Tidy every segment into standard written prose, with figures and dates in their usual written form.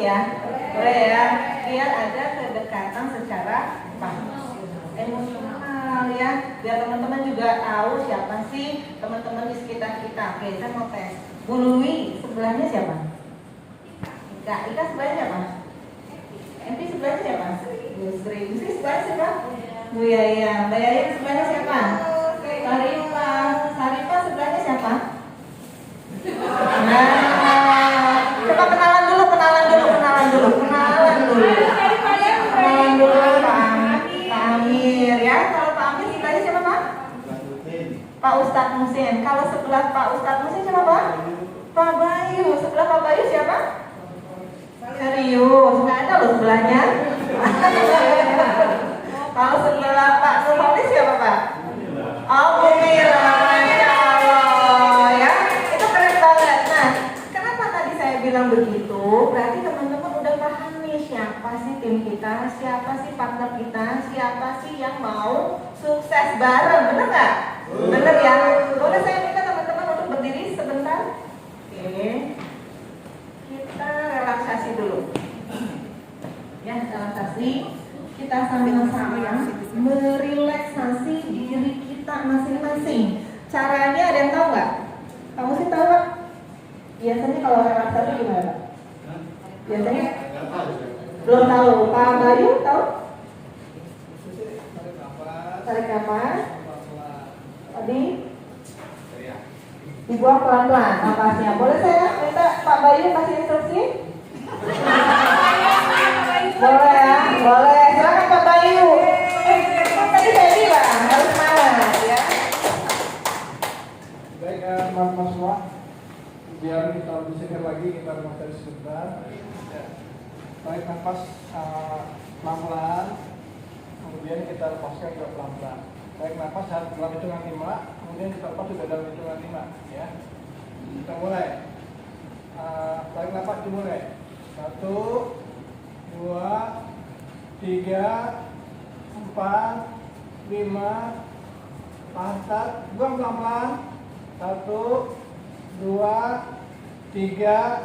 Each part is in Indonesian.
ya? Boleh ya? Biar ada kedekatan secara emosional ya. Biar teman-teman juga tahu siapa sih teman-teman di sekitar kita. Oke, saya mau tes. Bu Lui sebelahnya siapa? Ika sebelahnya siapa? Enti sebelahnya siapa? Bu Sri. Bu Sri sebelahnya siapa? Bu Yaya. Mbak Yaya sebelahnya siapa? Saripah sebelahnya siapa? Nah, coba kenalan dulu Pak Amir ya. Kalau Pak Amir sebelahnya siapa Pak? Pak Ustadz Musin. Kalau sebelah Pak Ustadz Musin siapa Pak? Pak Bayu. Sebelah Pak Bayu siapa? Serius, nggak ada loh sebelahnya. Kalau sebelah Pak Nurholis siapa Pak? Oh, Bu Mira, Masya Allah ya. Itu keren banget. Nah, kenapa tadi saya bilang begitu? Berarti teman-teman udah paham nih siapa sih tim kita, siapa sih partner kita, siapa sih yang mau sukses bareng, bener nggak? Bener ya? Boleh saya minta teman-teman untuk berdiri sebentar? Oke. Kita relaksasi dulu. Ya, relaksasi. Kita sama-sama merelaksasi diri kita masing-masing. Caranya ada yang tahu nggak? Kamu sih tahu Pak? Biasanya kalau relaksasi gimana Pak? Biasanya belum tahu. Pak Bayu tahu? Tarik nafas. Tadi dibuang pelan-pelan nafasnya. Boleh saya minta Pak Bayu kasih instruksi? Boleh ya, boleh. Silakan Pak Bayu. Tadi saya bilang harus semangat ya. Baik, teman-teman semua, biar kita lebih segar lagi, kita remote sebentar. Tarik nafas pelan-pelan, kemudian kita lepaskan juga pelan-pelan. Tarik nafas dalam hitungan 5, kemudian kita lepas juga dalam hitungan 5 ya. Kita mulai. Tarik nafas dimulai. 1, 2, 3, 4, 5, tahan, buang pelan-pelan. 1, 2, 3,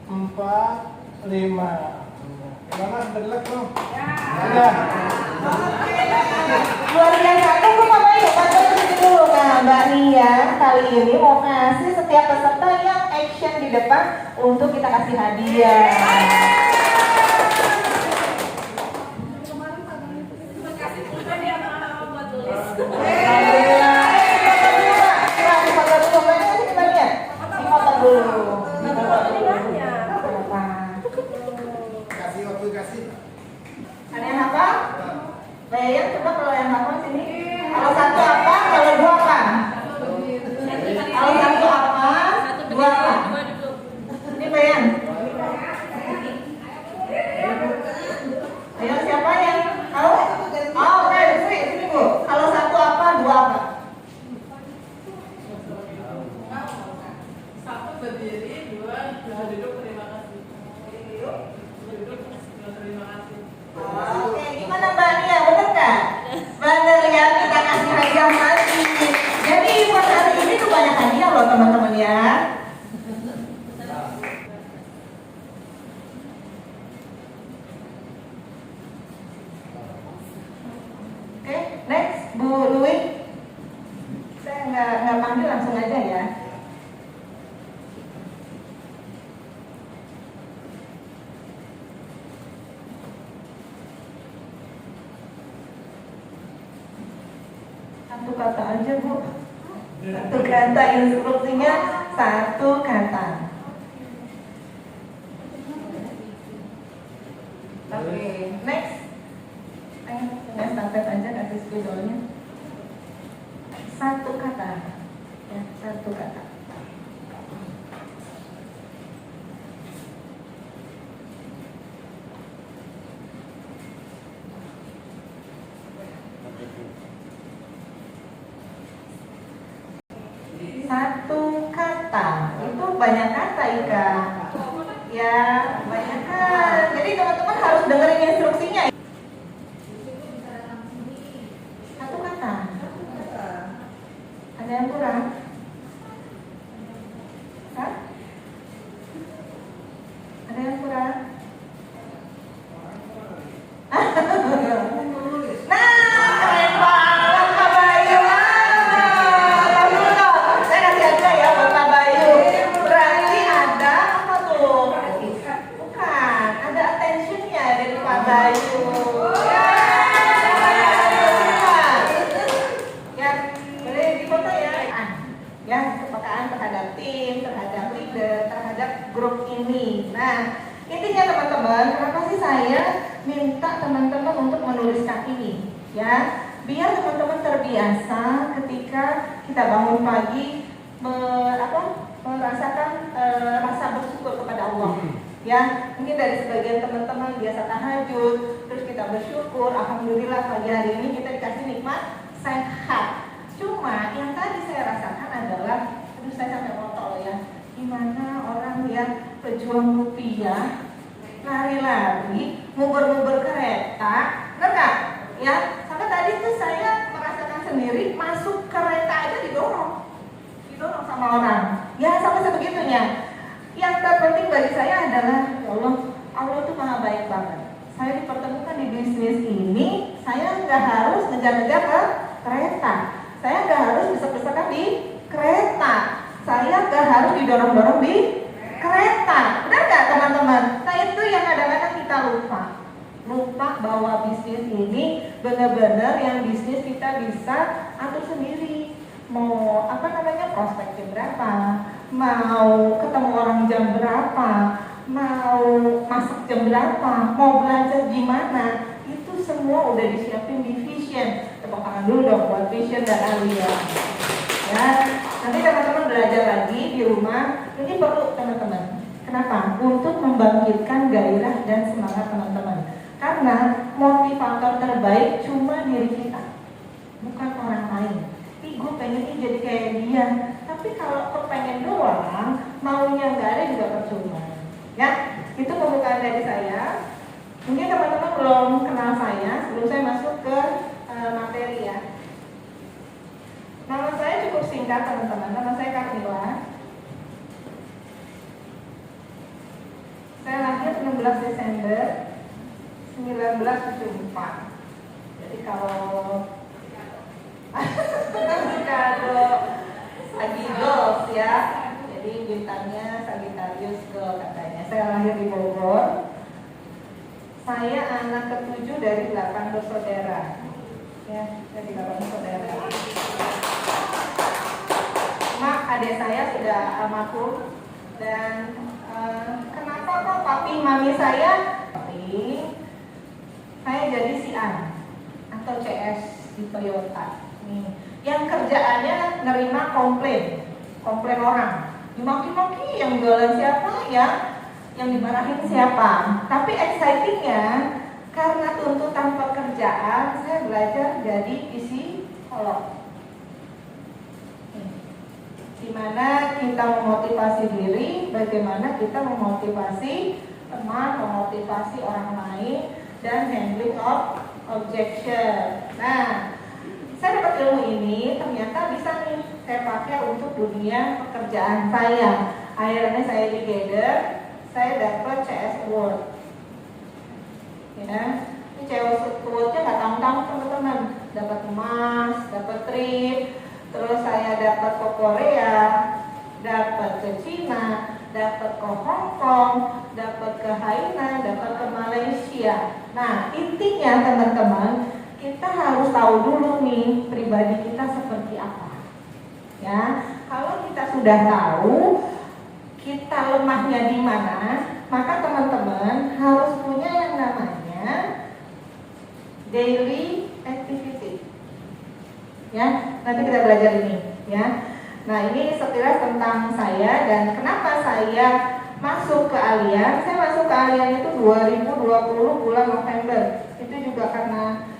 4, 5. Gimana? Sudah relax belum? Ya. Luar biasa. Tunggu Pak Bayu, Pak Bayu dulu. Nah, Mbak Nia kali ini mau kasih setiap peserta yang action di depan untuk kita kasih hadiah. Ada yang hafal? Bayang coba kalau yang hafal sini. Kalau satu apa? Kalau dua apa? Kalau satu apa? Dua apa? Ini bayang. Ayo siapa yang tahu? Oh, oke, sini Bu. Kalau satu apa? Dua apa? Satu berdiri, dua duduk, terima kasih. Duduk, terima kasih. Oke, gimana Mbak Nia? Bener nggak? Bener ya, kita kasih hadiah lagi. Jadi buat hari ini tuh banyak hadiah loh teman-teman ya. Oke, next Bu Lui. Saya nggak panggil langsung aja ya. Satu kata aja Bu. Satu kata, instruksinya satu kata. Oke, next. Ayo, stafet aja kasih spidolnya. Satu kata. Ya, satu kata. Satu kata. Itu banyak kata Ika. Ya, banyak kata. Jadi teman-teman harus dengerin instruksinya. Satu kata. Ada yang kurang? Hah? Ada yang kurang? Bayu. Ya, boleh difoto ya. Ya, kepekaan terhadap tim, terhadap leader, terhadap grup ini. Nah, intinya teman-teman, kenapa sih saya minta teman-teman untuk menuliskan ini? Ya, biar teman-teman terbiasa ketika kita bangun pagi merasakan rasa bersyukur kepada Allah. Ya, mungkin dari sebagian teman-teman biasa tahajud, terus kita bersyukur, alhamdulillah pagi hari ini kita dikasih nikmat sehat. Cuma yang tadi saya rasakan adalah, aduh saya sampai foto ya, gimana orang yang pejuang rupiah, lari-lari, ngubur-ngubur kereta, benar nggak? Ya, sampai tadi tuh saya merasakan sendiri masuk kereta aja didorong sama orang. Ya, sampai sebegitunya. Yang terpenting bagi saya adalah, ya Allah, Allah tuh maha baik banget. Saya dipertemukan di bisnis ini, saya nggak harus ngejar-ngejar ke kereta. Saya nggak harus besar-besarkan di kereta. Saya nggak harus didorong-dorong di kereta. Benar nggak teman-teman? Nah itu yang kadang-kadang kita lupa bahwa bisnis ini benar-benar yang bisnis kita bisa atur sendiri. Mau prospek jam berapa, mau ketemu orang jam berapa, mau masak jam berapa, mau belajar gimana, itu semua udah disiapin di Vision. Tepuk tangan dulu dong buat Vision dan Alia. Ya, nanti teman-teman belajar lagi di rumah. Ini perlu teman-teman. Kenapa? Untuk membangkitkan gairah dan semangat teman-teman. Karena motivator terbaik cuma diri kita, bukan orang lain. Gue pengen jadi kayak dia, tapi kalau kepengen doang, maunya nggak ada juga percuma. Ya, itu pembukaan dari saya. Mungkin teman-teman belum kenal saya sebelum saya masuk ke materi ya. Nama saya cukup singkat teman-teman. Nama saya Carmila. Saya lahir 16 Desember 1974. Jadi kalau kado Sagittarius ya, jadi bintangnya Sagittarius Girl katanya. Saya lahir di Bogor. Saya anak ke-7 dari 8 bersaudara. Ya, dari 8 bersaudara. Mak adik saya sudah almarhum. Dan kenapa kok papi mami saya? Saya jadi si A atau CS di Toyota. Yang kerjaannya nerima komplain orang, dimaki-maki, yang jualan siapa ya, yang dimarahin siapa. Tapi excitingnya karena tuntutan pekerjaan, saya belajar jadi psikolog. Dimana kita memotivasi diri, bagaimana kita memotivasi teman, memotivasi orang lain, dan handling of objection. Nah, saya dapat ilmu ini ternyata bisa nih saya pakai untuk dunia pekerjaan saya. Akhirnya saya di Gather, saya dapat CS Award. Ya, ini CS Awardnya nggak tanggung-tanggung teman-teman. Dapat emas, dapat trip, terus saya dapat ke Korea, dapat ke Cina, dapat ke Hong Kong, dapat ke Hainan, dapat ke Malaysia. Nah, intinya teman-teman, kita harus tahu dulu nih pribadi kita seperti apa. Ya, kalau kita sudah tahu kita lemahnya di mana, maka teman-teman harus punya yang namanya daily activity. Ya, nanti kita belajar ini. Ya, nah ini sekilas tentang saya dan kenapa saya masuk ke Allianz. Saya masuk ke Allianz itu 2020 bulan November. Itu juga karena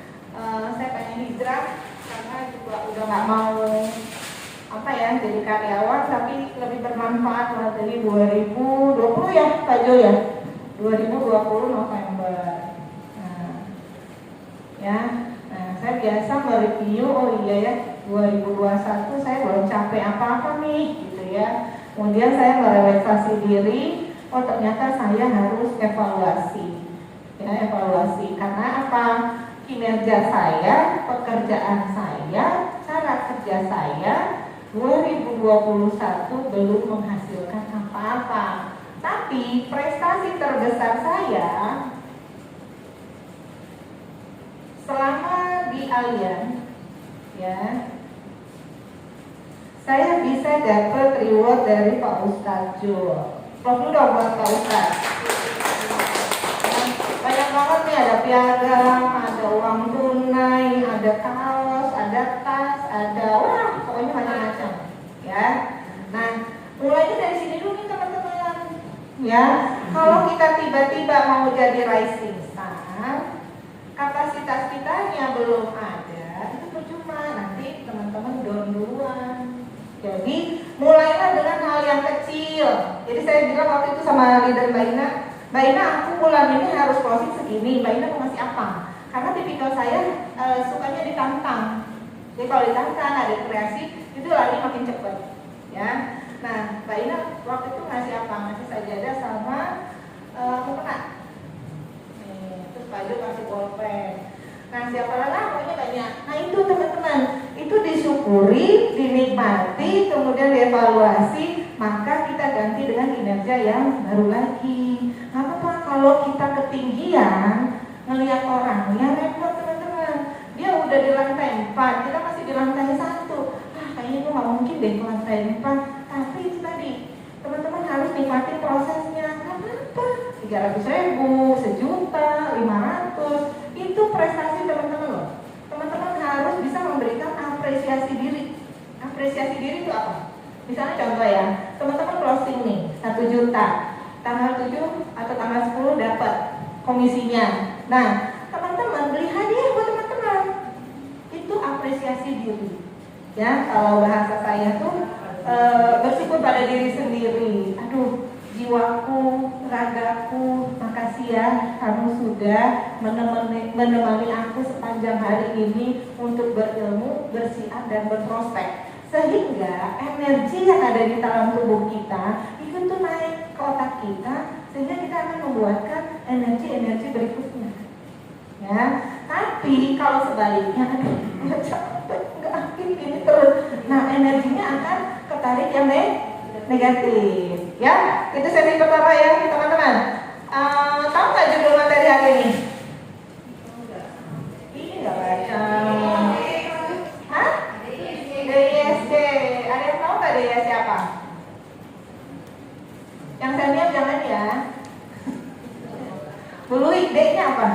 saya pengen hijrah karena juga udah nggak mau jadi karyawan, tapi lebih bermanfaat lah dari 2020 ya Pak Jo ya, 2020 November. Nah, saya biasa mereview, oh iya ya 2021 saya belum capek apa-apa nih gitu ya. Kemudian saya merelaksasi diri, oh ternyata saya harus evaluasi. Ya, evaluasi karena apa? Kinerja saya, pekerjaan saya, cara kerja saya 2021 belum menghasilkan apa-apa. Tapi prestasi terbesar saya kalian, ya, saya bisa dapat reward dari Pak Ustadz Jul. Prof dulu dong buat Pak Ustadz. Banyak banget nih, ada piagam, ada uang tunai, ada kaos, ada tas, ada wah pokoknya macam-macam, ya. Nah, mulainya dari sini dulu nih teman-teman, ya. Kalau kita tiba-tiba mau jadi rising star, kapasitas kitanya belum ada, itu percuma, nanti teman-teman down duluan. Jadi mulailah dengan hal yang kecil. Jadi saya bilang waktu itu sama leader Mbak Ina, aku bulan ini harus closing segini. Mbak Ina mau ngasih apa? Karena tipikal saya sukanya ditantang. Jadi kalau ditantang ada kreasi, itu lari makin cepat, ya. Nah, Mbak Ina waktu itu ngasih apa? Ngasih sajadah sama mukena. Terus Pak Jo kasih bolpen. Nah, siapa lagi? Pokoknya banyak. Nah, itu teman-teman, itu disyukuri, dinikmati, kemudian dievaluasi, maka kita ganti dengan kinerja yang baru lagi. Nggak apa-apa kalau kita ketinggian ngelihat orang, ya repot teman-teman. Dia udah di lantai 4, kita masih di lantai 1. Kayaknya gue nggak mungkin deh ke lantai 4. Tapi itu tadi, teman-teman harus nikmatin prosesnya. Nggak apa-apa, 300.000, 1.000.000, 500. Itu prestasi teman-teman loh. Teman-teman harus bisa memberikan apresiasi diri. Apresiasi diri itu apa? Misalnya contoh ya, teman-teman closing nih 1 juta, tanggal 7 atau tanggal 10 dapat komisinya. Nah, teman-teman beli hadiah buat teman-teman. Itu apresiasi diri. Ya, kalau bahasa saya tuh bersyukur pada diri sendiri. Aduh, jiwaku, ragaku, makasih ya kamu sudah menemani aku sepanjang hari ini untuk berilmu, bersiar dan berprospek, sehingga energi yang ada di dalam tubuh kita itu tuh naik ke otak kita, sehingga kita akan membuatkan energi-energi berikutnya, ya. Tapi kalau sebaliknya, aduh nggak capek, nggak aktif ini terus, nah energinya akan ketarik yang negatif, ya. Itu sesi pertama ya teman-teman. Tahu nggak judul materi hari ini? Ini nggak baca. Hah? DISC. Ada yang tahu nggak DISC apa? Yang senior jangan ya. Bului, D-nya apa?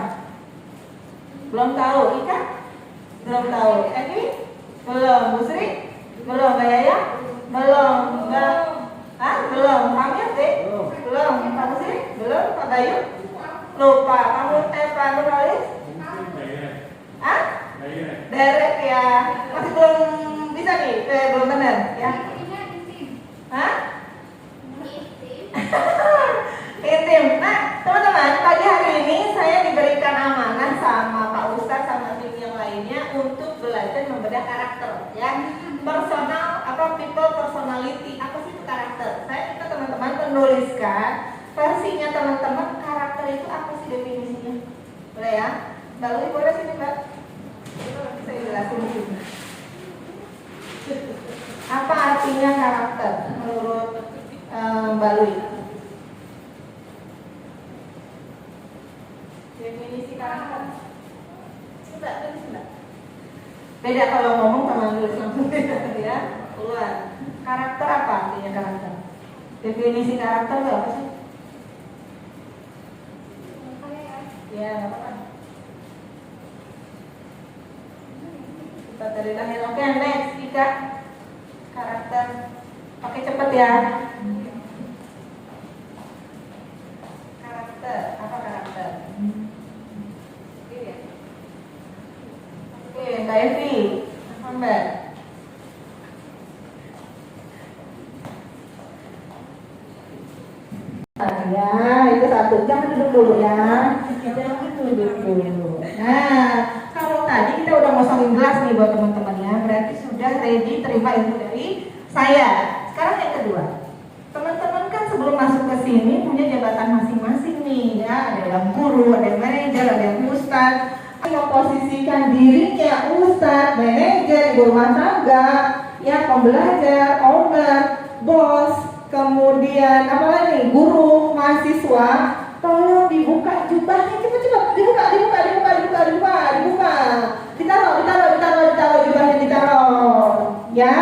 Belum tahu. Ika? Belum tahu. Eki? Belum. Bu Sri? Belum. Mbak Yaya? Belum. Mbak? Hah? Belum. Kamil deh? Belum. Kamu sih? Belum. Pak Bayu? Lupa. Kamu Pak Nuralis? Hah? Derek ya. Masih belum bisa nih? Belum benar ya? Hah? Intim. Nah, teman-teman, pagi hari ini saya diberikan amanah sama Pak Ustadz sama tim yang lainnya untuk belajar membedah karakter, ya. Personal people personality, apa sih itu karakter? Saya minta teman-teman menuliskan versinya teman-teman, karakter itu apa sih definisinya? Boleh ya? Mbak Lui boleh sini Mbak? Itu nanti saya jelasin di sini. Apa artinya karakter menurut Mbak Lui? Definisi karakter. Mbak, tulis Mbak. Beda kalau ngomong sama nulis langsung beda ya. Keluar. Karakter apa artinya karakter? Definisi karakter itu apa sih? Ya, nggak apa-apa. Kita dari lahir. Oke, next. 3. Karakter. Oke, cepet ya. Karakter. Apa karakter? Oke, Mbak Evi. Apa Mbak? Ya, itu satu. Jangan duduk dulu ya. Jangan duduk dulu. Nah, kalau tadi kita udah ngosongin gelas nih buat teman-teman ya, berarti sudah ready terima ilmu dari saya. Sekarang yang kedua, teman-teman kan sebelum masuk ke sini punya jabatan masing-masing nih ya. Ada yang guru, ada yang manajer, ada yang ustadz. Memposisikan dirinya ustadz, manajer, ibu rumah tangga, ya pembelajar, owner, bos. Kemudian apa lagi? Guru, mahasiswa, tolong dibuka jubahnya, cepat-cepat, dibuka. dibuka. Ditaruh jubahnya ditaruh. Ya,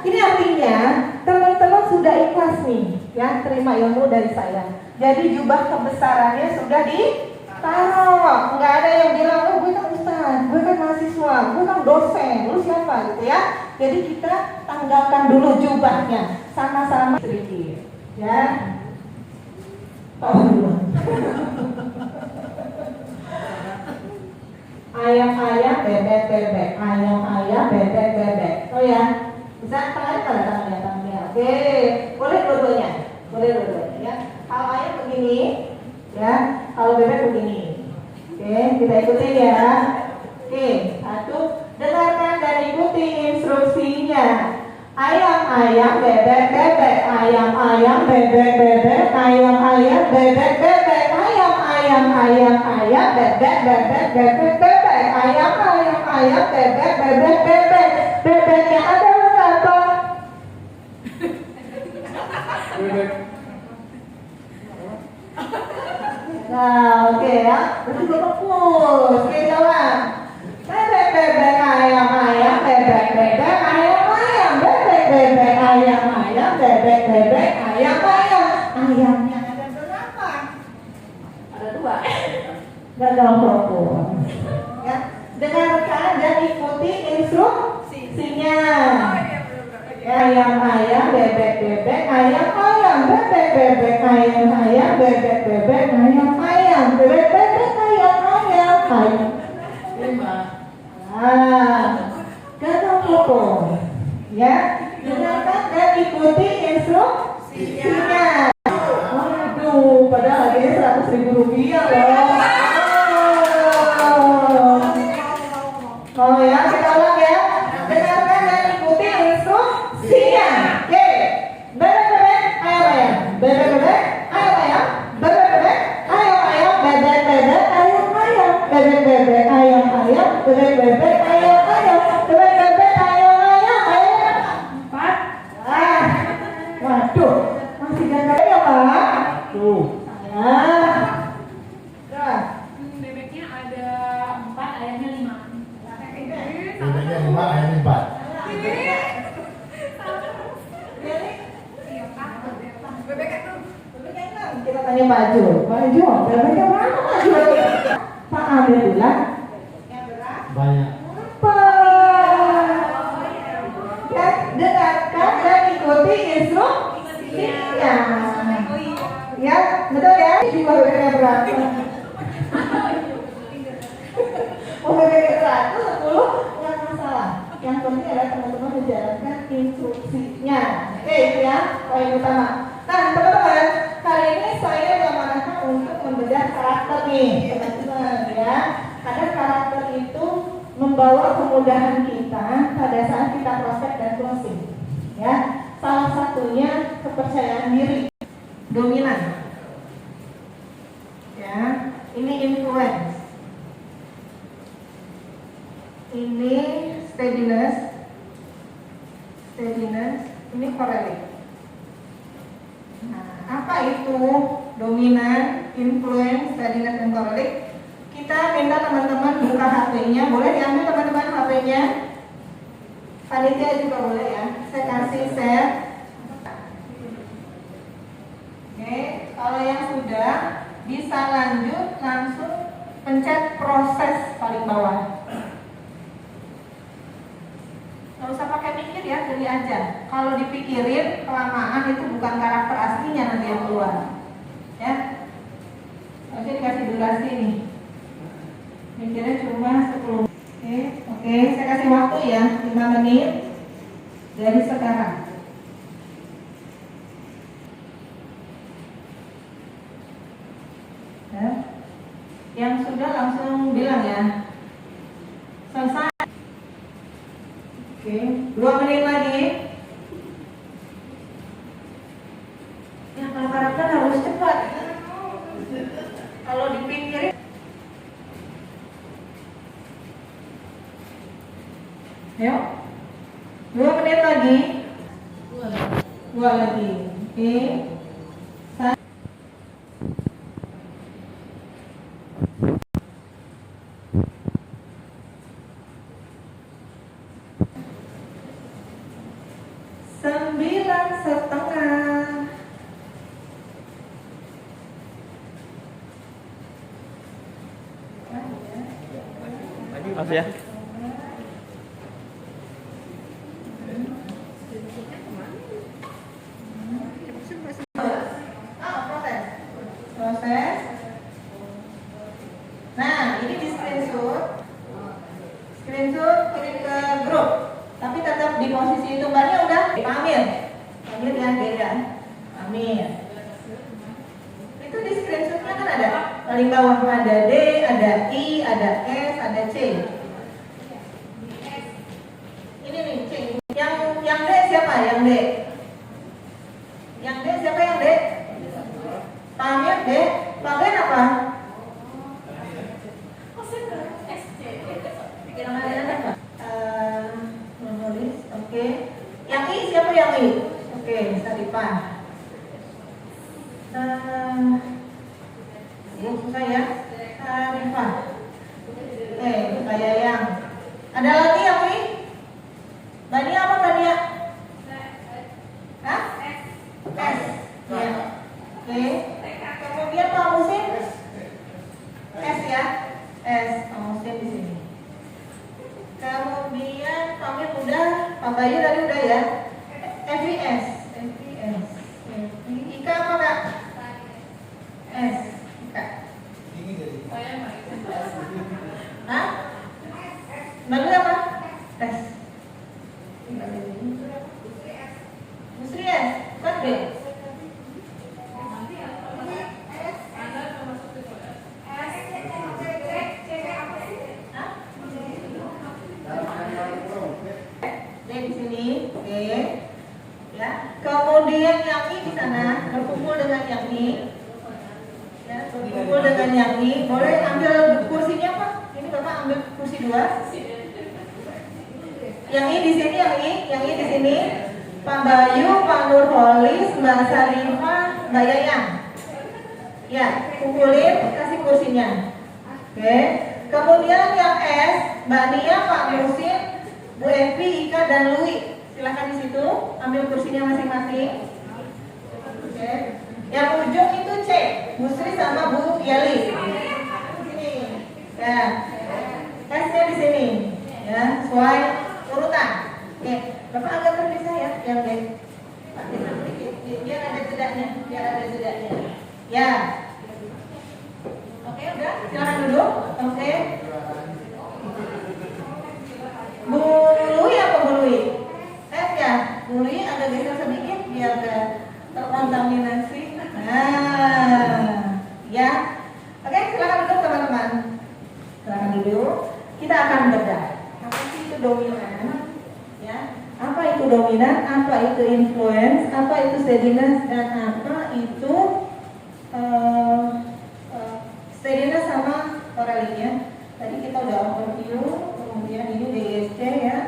ini artinya teman-teman sudah ikhlas nih, ya terima ilmu dari saya. Jadi jubah kebesarannya sudah ditaruh. Nggak ada yang bilang, oh gue kan ustaz, gue kan mahasiswa, gue kan dosen, lu siapa gitu ya. Jadi kita tanggalkan dulu jubahnya, sama-sama sedikit, ya. Ayam-ayam, bebek-bebek, ayam-ayam, bebek-bebek. Oh ya, bisa tangannya. Oke, boleh dua-duanya, ya. Kalau ayam begini, ya. Kalau bebek begini. Oke, kita ikutin ya. Oke, satu. Dengarkan dan ikuti instruksinya. Ayam-ayam, bebek-bebek, ayam-ayam, bebek-bebek, ayam-ayam, bebek-bebek, ayam-ayam, bebek-bebek, bebek-bebek, ayam, bebek-bebek, bebeknya ada berapa? Bebek. Nah, oke ya. Berarti fokus. Oke, jawab. Bebek-bebek, ayam-ayam, bebek-bebek, ayam-ayam, bebek-bebek, ayam-ayam, bebek-bebek, ayam-ayam. Ayamnya ada berapa? Ada dua. Gagal fokus. Ya, dengarkan dan ikuti instruksinya. Ayam-ayam, bebek-bebek, ayam-ayam, bebek-bebek, ayam-ayam, bebek-bebek, ayam-ayam, bebek-bebek, ayam-ayam. Gagal fokus. Ya, dengarkan dan ikuti instruksinya. Waduh, padahal harganya Rp100.000 loh. Oh ya, kita ulang ya. Dengarkan dan ikuti instruksinya. Oke. Bebek-bebek, ayam-ayam. Bebek-bebek, ayam-ayam. Bebek-bebek, ayam-ayam. Bebek-bebek, ayam-ayam. Bebek-bebek, ayam-ayam. Bebek-bebek, ayam-ayam. Bebek-bebek, ayam-ayam. Ayam. 4. Waduh, masih gagal ya, Pak? Tuh. Bebeknya ada 4, ayamnya 5. Bebeknya 5, ayamnya 4. Kita tanya Pak Jo. Bebeknya mana Pak Jo? Pak Amir bilang Banyak. apa? Ya, dengarkan dan ikuti instruksinya. Ya, betul ya? Jumlah bebeknya berapa? Oh, bebeknya 110 nggak masalah. Yang penting adalah teman-teman menjalankan instruksinya. Oke, itu ya poin utama. Nah, teman-teman, kali ini saya mengarahkan untuk membedah karakter nih, teman-teman ya. Karena karakter itu membawa kemudahan kita pada saat kita prospek dan closing. Ya, salah satunya kepercayaan diri, dominan. Ya, ini influence. Ini steadiness, ini correlate. Nah, apa itu dominan, influence, steadiness, dan correlate? Kita minta teman-teman buka HP-nya, boleh diambil teman-teman HP-nya. Panitia juga boleh ya. Saya kasih share. Oke, kalau yang sudah bisa lanjut langsung pencet proses paling bawah. Gak usah pakai mikir ya, gini aja. Kalau dipikirin kelamaan itu bukan karakter aslinya nanti yang keluar. Ya, harusnya dikasih durasi nih. Mikirnya cuma 10. Oke, saya kasih waktu ya 5 menit dari sekarang. Ya. Yang sudah langsung bilang ya. Selesai. Oke, 2 menit lagi. Ya, kalau karakter harus cepat. Kalau dipikirin. Yuk, 2 menit lagi. 2 lagi. Oke. Maaf ya. Proses. Nah, ini di screenshot. Screenshot kirim ke grup. Tapi tetap di posisi itu bannya udah Pamir. Pamir yang beda. Pamir. Itu di screenshotnya kan ada. Paling bawah ada D, ada I, ada S, ada C. Ini nih C. Yang D siapa? Yang D. Yang D siapa yang D? Pamir D. Pamir apa? Menulis, oke. Yang I siapa yang I? Oke, Sarifah. Susah ya. Sarifah. Kayak yang. Ada lagi yang I? Bania apa Bania? Hah? S. Ya. Oke. Kemudian Pak Musin? S ya. S. Pak Musin di sini. Kemudian Pamir udah, Pak Bayu tadi udah ya. FIS. Ika apa Kak? S. Ika. Hah? Baru apa? S. Musri S. Bukan B. Di sini, oke, ya. Kemudian yang ini di sana berkumpul dengan yang ini, ya, berkumpul dengan yang ini. Boleh ambil kursinya Pak? Ini Bapak ambil kursi 2. Yang ini di sini, yang ini di sini. Pak Bayu, Pak Nurholis, Mbak Sarifah, Mbak Yayang. Ya, kumpulin, kasih kursinya. Oke. Kemudian yang S, Mbak Nia, Pak Musin, Bu Evi, Ika, dan Lui. Silahkan di situ ambil kursinya masing-masing. Oke. Yang ujung itu C, Bu Sri sama Bu Yali. Sini. Ya. S-nya di sini. Ya, sesuai urutan. Oke. Bapak agak terpisah ya, yang D. Biar ada jedanya, Ya. Oke, udah. Silahkan duduk. Oke. Bu Lui apa Bu Lui? Ya, Bu Lui agak geser sedikit biar gak terkontaminasi. Nah, ya. Oke, silakan duduk teman-teman. Silakan duduk. Kita akan bedah. Apa sih itu dominan? Ya. Apa itu dominan? Apa itu influence? Apa itu steadiness? Dan apa itu steadiness sama correlate-nya? Tadi kita udah overview. Kemudian ini DSC ya,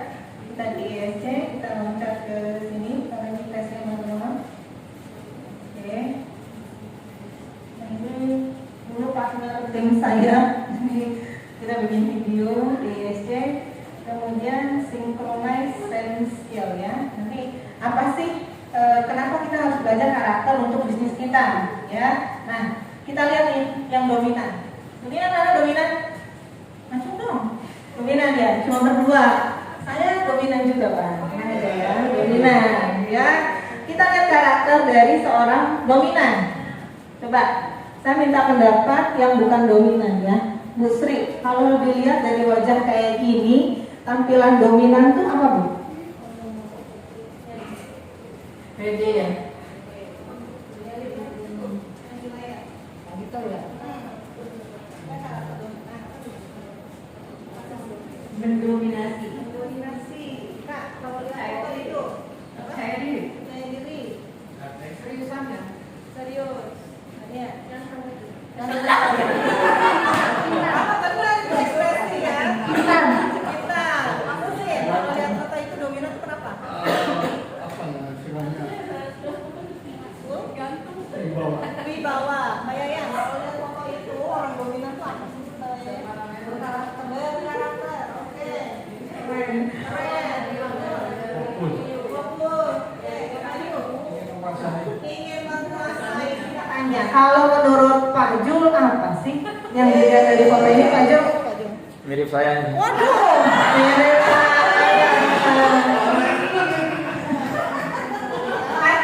kita DSC, kita loncat ke sini karena ini tesnya manual. Oke. Nah, ini dulu partner tim saya, kita bikin video DSC, kemudian synchronize sense skill ya. Nanti apa sih? Kenapa kita harus belajar karakter untuk bisnis kita? Ya. Nah, kita lihat nih yang dominan. Dominan mana dominan? Masuk dong. Dominan ya, cuma berdua. Saya dominan juga Pak. Nah, ya, dominan ya. Kita lihat karakter dari seorang dominan. Coba, saya minta pendapat yang bukan dominan ya. Bu Sri, kalau dilihat dari wajah kayak gini, tampilan dominan itu apa Bu? Pede ya. Gitu ya. Mendominasi. Kak, kalau lihat foto itu saya diri. Seriusan ya? Serius. Ya, jangan kamu itu. Apa benar itu ekspresi ya? Kita. Apa sih? Kalau lihat foto itu dominan itu kenapa? Apa ya istilahnya? Wibawa. Mbak Yayang, kalau lihat foto itu orang dominan itu apa sih? Berkarakter. Oke. Keren. Ingin menguasai pertanyaannya. Kalau menurut Pak Jul apa sih yang dilihat dari foto ini Pak Jul? Mirip saya ini. Waduh, mirip saya.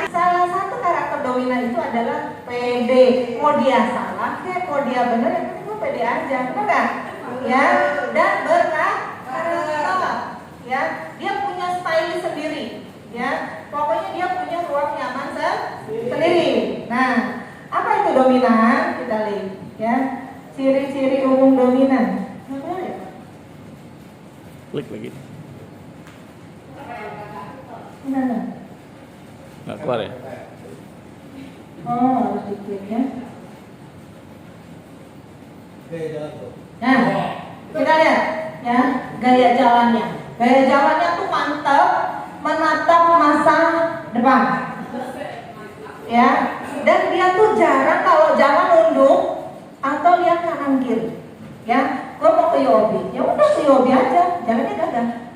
Salah satu karakter dominan itu adalah pede. Mau dia salah, mau dia benar, yang penting gue pede aja, benar nggak? Ya, dan berkarakter. Ya, dia punya style sendiri. Ya, pokoknya dia punya ruang nyaman sendiri. Nah, apa itu dominan? Kita lihat. Ya, ciri-ciri umum dominan. Klik lagi. Gimana? Nggak keluar ya? Oh, harus diklik ya. Beda tuh. Nah, kita lihat ya gaya jalannya. Gaya jalannya tuh mantap, menatap masa depan. Ya, dan dia tuh jarang kalau jalan nunduk atau lihat kanan kiri. Ya, gue mau ke Yobi, ya udah ke Yobi aja, jalannya gagah.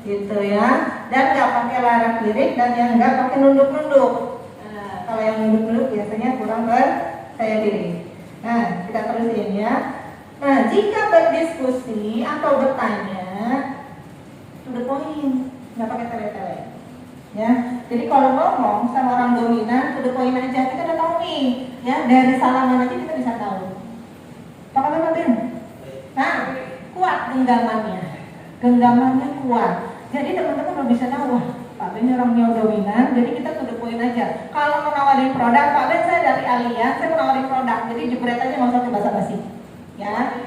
Gitu ya, dan nggak pakai lara kiri dan yang nggak pakai nunduk-nunduk. Nah, kalau yang nunduk-nunduk biasanya kurang percaya diri. Nah, kita terusin ya. Nah, jika berdiskusi atau bertanya, to the point, nggak pakai tele-tele. Ya, jadi kalau ngomong sama orang dominan, to the point aja, kita udah tahu nih. Ya, dari salaman aja kita bisa tahu. Apa kabar Pak Ben? Nah, kuat genggamannya kuat. Jadi teman-teman udah bisa tahu, wah, Pak Ben orangnya dominan, jadi kita to the point aja. Kalau mau nawarin produk, Pak Ben saya dari Alia, saya mau nawarin produk, jadi jebret aja, nggak usah ke basa-basi. Ya.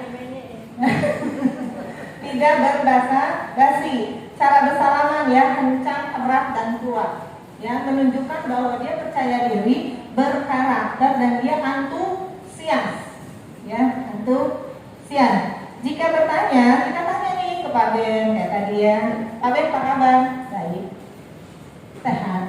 Tidak berbasa-basi. Cara bersalaman ya kencang, erat dan kuat. Ya, menunjukkan bahwa dia percaya diri, berkarakter dan dia antusias. Ya, antusias. Jika bertanya, kita tanya nih ke Pak Ben kayak tadi ya. Pak Ben apa kabar? Baik. Sehat.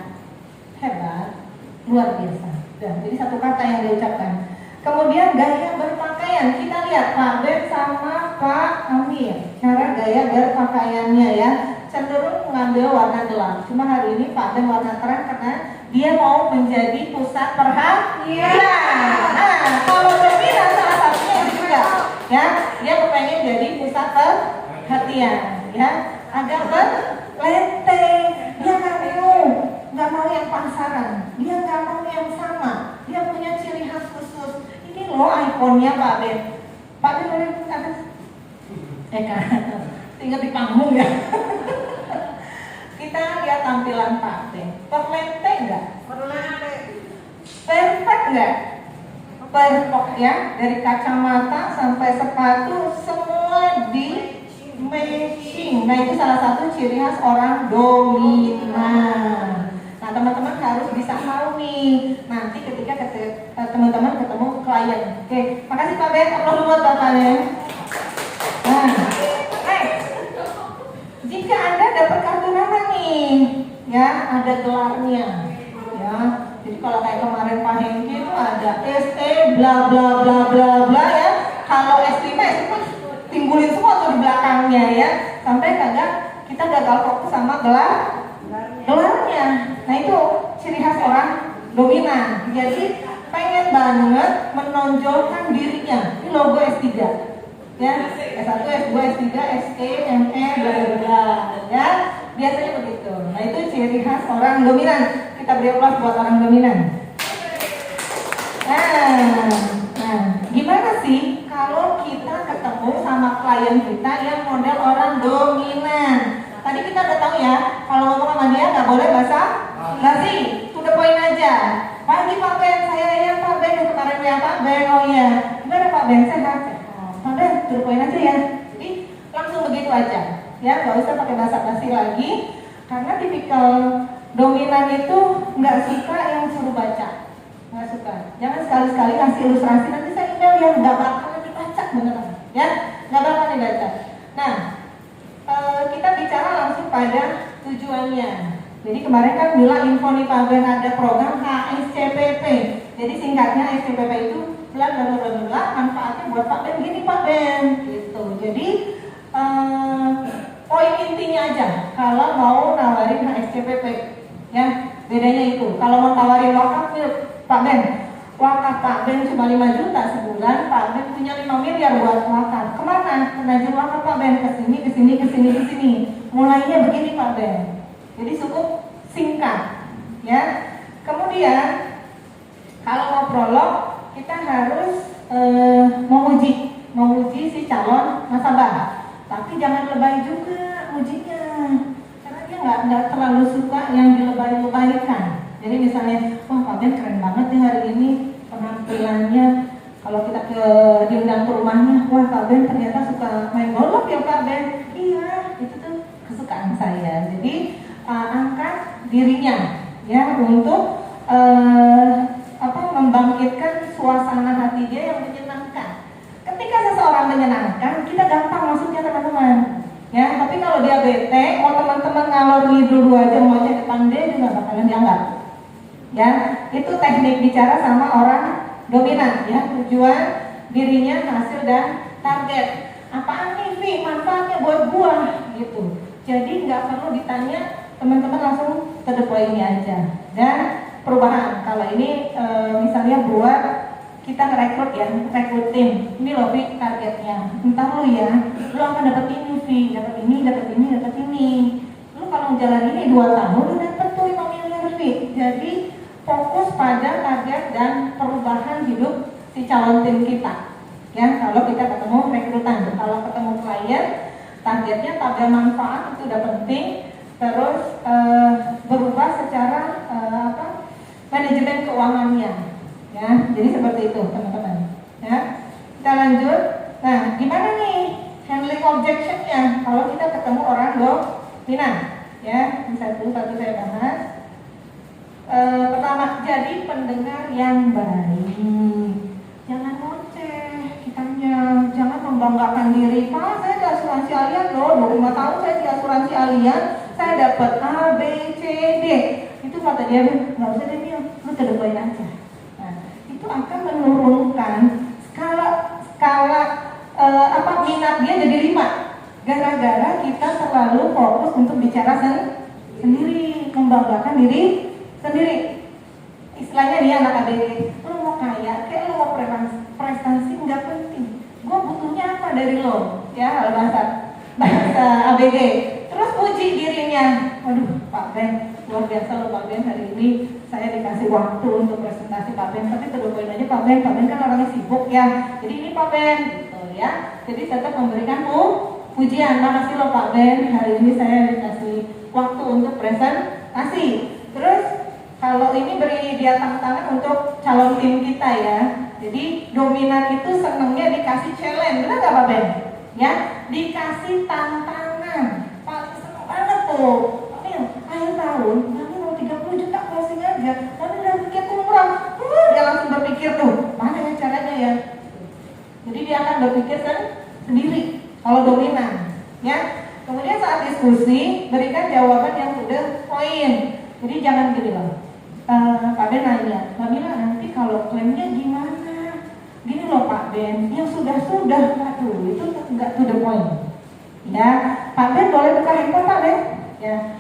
Hebat. Luar biasa. Dan jadi satu kata yang diucapkan. Kemudian gaya berpakaian, kita lihat Pak Ben sama Pak Amir. Cara gaya berpakaiannya ya, cenderung mengambil warna gelap. Cuma hari ini Pak Ben warna terang karena dia mau menjadi pusat perhatian. Nah, kalau dominan salah satunya itu juga, ya, dia pengen jadi pusat perhatian, ya, agak berlente, dia nggak mau yang pasaran, dia nggak mau yang sama, dia punya ciri khas khusus. Ini loh ikonnya Pak Ben. Pak Ben boleh ke atas? Kan, tinggal di panggung ya. Kita lihat tampilan Pak Ben. Perlente nggak? Perfect nggak? Perfect ya. Dari kacamata sampai sepatu semua di matching. Nah itu salah satu ciri khas orang dominan. Nah teman-teman harus bisa tahu nih nanti ketika teman-teman ketemu klien. Oke, makasih Pak Ben. Aplaus buat Bapaknya. Nah, jika Anda dapat kartu nama nih, ya ada gelarnya, ya. Jadi kalau kayak kemarin Pak Hengki itu ada SE bla bla bla bla bla ya. Kalau S5 itu timbulin semua tuh di belakangnya ya. Sampai kadang kita gagal fokus sama gelarnya. Nah itu ciri khas orang dominan. Jadi pengen banget menonjolkan dirinya. Ini logo S3. Ya, S1, S2, S3, SE, ME, bla bla bla. Ya, biasanya begitu. Nah itu ciri khas orang dominan. Kita beri aplaus buat orang dominan. Nah, gimana sih kalau kita ketemu sama klien kita yang model orang dominan? Tadi kita udah tahu ya, kalau ngomong sama dia nggak boleh basa-basi, to the point aja. Pagi Pak Ben, saya ya Pak Ben, yang kemarin ya Pak Ben, oh iya. Gimana Pak Ben, sehat? Pak Ben, to the point aja ya. Jadi langsung begitu aja, ya nggak usah pakai basa-basi lagi, karena tipikal dominan itu nggak suka yang suruh baca, nggak suka. Jangan sekali-sekali kasih ilustrasi, nanti saya email ya nggak bakalan dibaca beneran, ya nggak bakalan dibaca. Nah, kita bicara langsung pada tujuannya. Jadi kemarin kan bilang info nih Pak Ben ada program HSCPP. Jadi singkatnya HSCPP itu bla bla bla bla, manfaatnya buat Pak Ben gini Pak Ben, gitu. Jadi poin intinya aja kalau mau nawarin HSCPP, ya bedanya itu. Kalau mau tawarin wakaf Pak Ben, wakaf Pak Ben cuma 5 juta sebulan, Pak Ben punya 5 miliar biar buat wakaf. Kemana? Penajam wakaf Pak Ben, ke sini, ke sini, ke sini, ke sini. Mulainya begini Pak Ben. Jadi cukup singkat, ya. Kemudian kalau mau prolog, kita harus menguji si calon nasabah. Tapi jangan lebay juga ujinya, karena dia nggak terlalu suka yang dilebay-lebaykan. Jadi misalnya, wah Pak Ben keren banget nih hari ini penampilannya. Kalau kita diundang ke rumahnya, wah Pak Ben ternyata suka main golf ya Pak Ben. Iya, itu tuh kesukaan saya. Jadi angkat dirinya, ya, untuk membangkitkan suasana hati dia yang menyenangkan. Ketika seseorang menyenangkan, kita gampang masuknya teman-teman. Ya, tapi kalau dia bete, mau teman-teman ngalor ngidul 2 jam maunya depan dia juga bakalan dianggap. Ya, itu teknik bicara sama orang dominan, ya, tujuan dirinya, hasil dan target. Apaan nih, Vi, manfaatnya buat gua, gitu. Jadi nggak perlu ditanya, teman-teman langsung to the point aja. Dan perubahan, kalau ini misalnya buat kita ngerekrut ya, rekrut tim. Ini loh Vi targetnya. Entar lu ya, lu akan dapat ini Vi, dapat ini, dapat ini, dapat ini. Lu kalau jalan ini 2 tahun lu dapat tuh 5 miliar Vi. Jadi fokus pada target dan perubahan hidup si calon tim kita. Ya, kalau kita ketemu rekrutan, kalau ketemu klien, targetnya tabel manfaat itu udah penting. Terus berubah secara manajemen keuangannya, ya. Jadi seperti itu teman-teman. Ya, kita lanjut. Nah, gimana nih handling objectionnya kalau kita ketemu orang dominan? Ya, bisa satu saya bahas. Pertama, jadi pendengar yang baik. Jangan ngoceh kitanya, jangan membanggakan diri. Pak, saya di asuransi Allianz loh, 25 tahun saya di asuransi Allianz, saya dapat A, B, C, D. Itu kata dia, nggak usah deh Mil, lu terdepain aja. Nah, itu akan menurunkan skala minat dia jadi 5. Gara-gara kita terlalu fokus untuk bicara sendiri, membanggakan diri sendiri. Istilahnya dia anak ABG, lu mau kaya, kayak lu mau prestasi nggak penting. Gue butuhnya apa dari lo? Ya, bahasa ABG. Terus puji dirinya. Waduh, Pak Ben, luar biasa loh Pak Ben, hari ini saya dikasih waktu untuk presentasi Pak Ben. Tapi terus aja Pak Ben kan orangnya sibuk ya. Jadi ini Pak Ben, gitu ya. Jadi tetap memberikan pujian. Makasih loh Pak Ben, hari ini saya dikasih waktu untuk presentasi. Terus kalau ini beri dia tantangan untuk calon tim kita ya. Jadi dominan itu senangnya dikasih challenge, benar nggak Pak Ben? Ya, dikasih tantangan. Paling senang banget tuh. Akhir tahun, kami mau 30 juta closing aja. Kami udah mikir umrah. Dia langsung berpikir tuh, mana ya caranya ya? Jadi dia akan berpikir sendiri. Kalau dominan, ya. Kemudian saat diskusi berikan jawaban yang to the point. Jadi jangan gini loh. Pak Ben nanya, Mbak Mila nanti kalau klaimnya gimana? Gini loh Pak Ben, yang sudah-sudah, aduh itu nggak to the point. Ya, Pak Ben boleh buka handphone Pak Ben? Ya,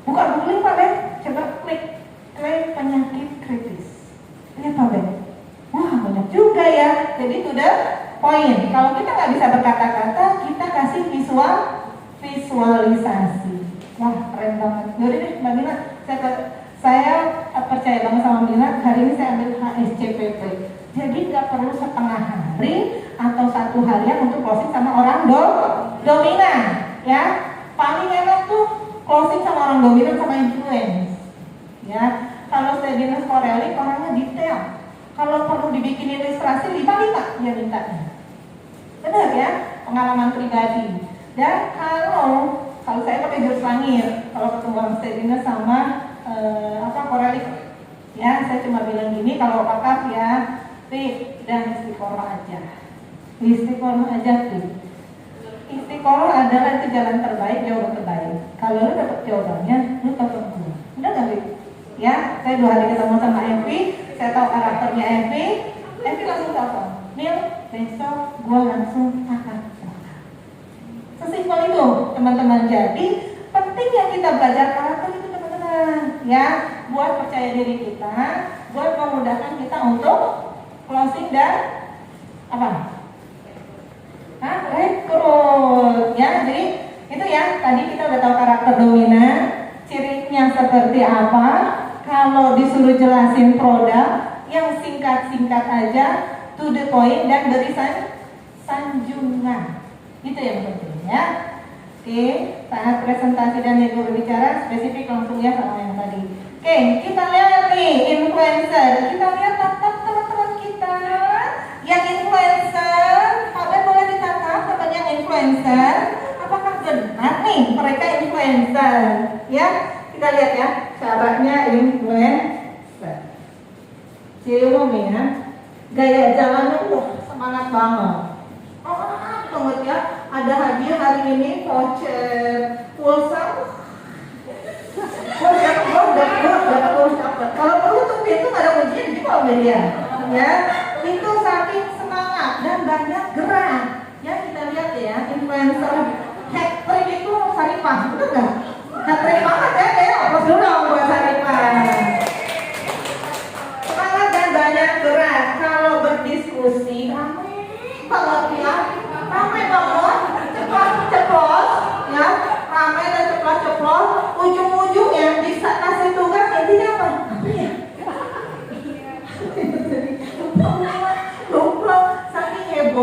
buka Google Pak Ben, coba klik klaim penyakit kritis. Lihat Pak Ben, wah banyak juga ya. Jadi to the point. Kalau kita nggak bisa berkata-kata, kita kasih visualisasi. Wah keren banget. Yaudah deh Mbak Mila, saya percaya banget sama Mila, hari ini saya ambil HSCPP. Jadi nggak perlu setengah hari atau 1 harian untuk closing sama orang dominan, ya. Paling enak tuh closing sama orang dominan sama influence, ya. Kalau Steadiness Corelli orangnya detail. Kalau perlu dibikin ilustrasi 5 dia mintanya. Benar ya, pengalaman pribadi. Dan kalau saya pakai jurus langit, kalau ketemu orang Steadiness sama Corelli, ya saya cuma bilang gini, kalau wakaf ya, dan istiqoroh aja. Istiqoroh aja sih. Istiqoroh adalah itu jalan terbaik, jawaban terbaik. Kalau lu dapet jawabannya, lu telepon gue. Udah gak Bi? Ya, saya 2 hari ketemu sama Evi, saya tahu karakternya Evi langsung telepon. Mil, besok gue langsung akan berangkat. Sesimpel itu, teman-teman. Jadi penting yang kita belajar karakter itu teman-teman, ya, buat percaya diri kita, buat memudahkan kita untuk closing dan ya, tadi kita udah tahu karakter dominan, cirinya seperti apa. Kalau disuruh jelasin produk, yang singkat-singkat aja, to the point dan beri sanjungan. Itu yang penting ya. Oke, saat presentasi dan ego berbicara spesifik langsung ya sama yang tadi. Oke, kita lihat nih influencer. Kita lihat tatap teman-teman kita yang influencer. Kalian boleh ditatap teman yang influencer. Apakah benar nih mereka influencer? Ya, kita lihat ya caranya influencer. Ciri umumnya gaya jalannya semangat banget. Banget ya, ada hadiah hari ini voucher pulsa. Kalau perlu tuh itu nggak ada ujian di kalau media, ya itu saking semangat dan banyak gerak. Ya kita lihat ya influencer hat-trick itu Saripah, betul nggak? Hat-trick banget ya, apa dulu dong buat Saripah. Semangat dan banyak gerak. Kalau berdiskusi ramai banget ya. Ramai banget, ceplos, ya, ramai dan ceplos, ujung-ujungnya bisa kasih tugas intinya apa? Lupa, saking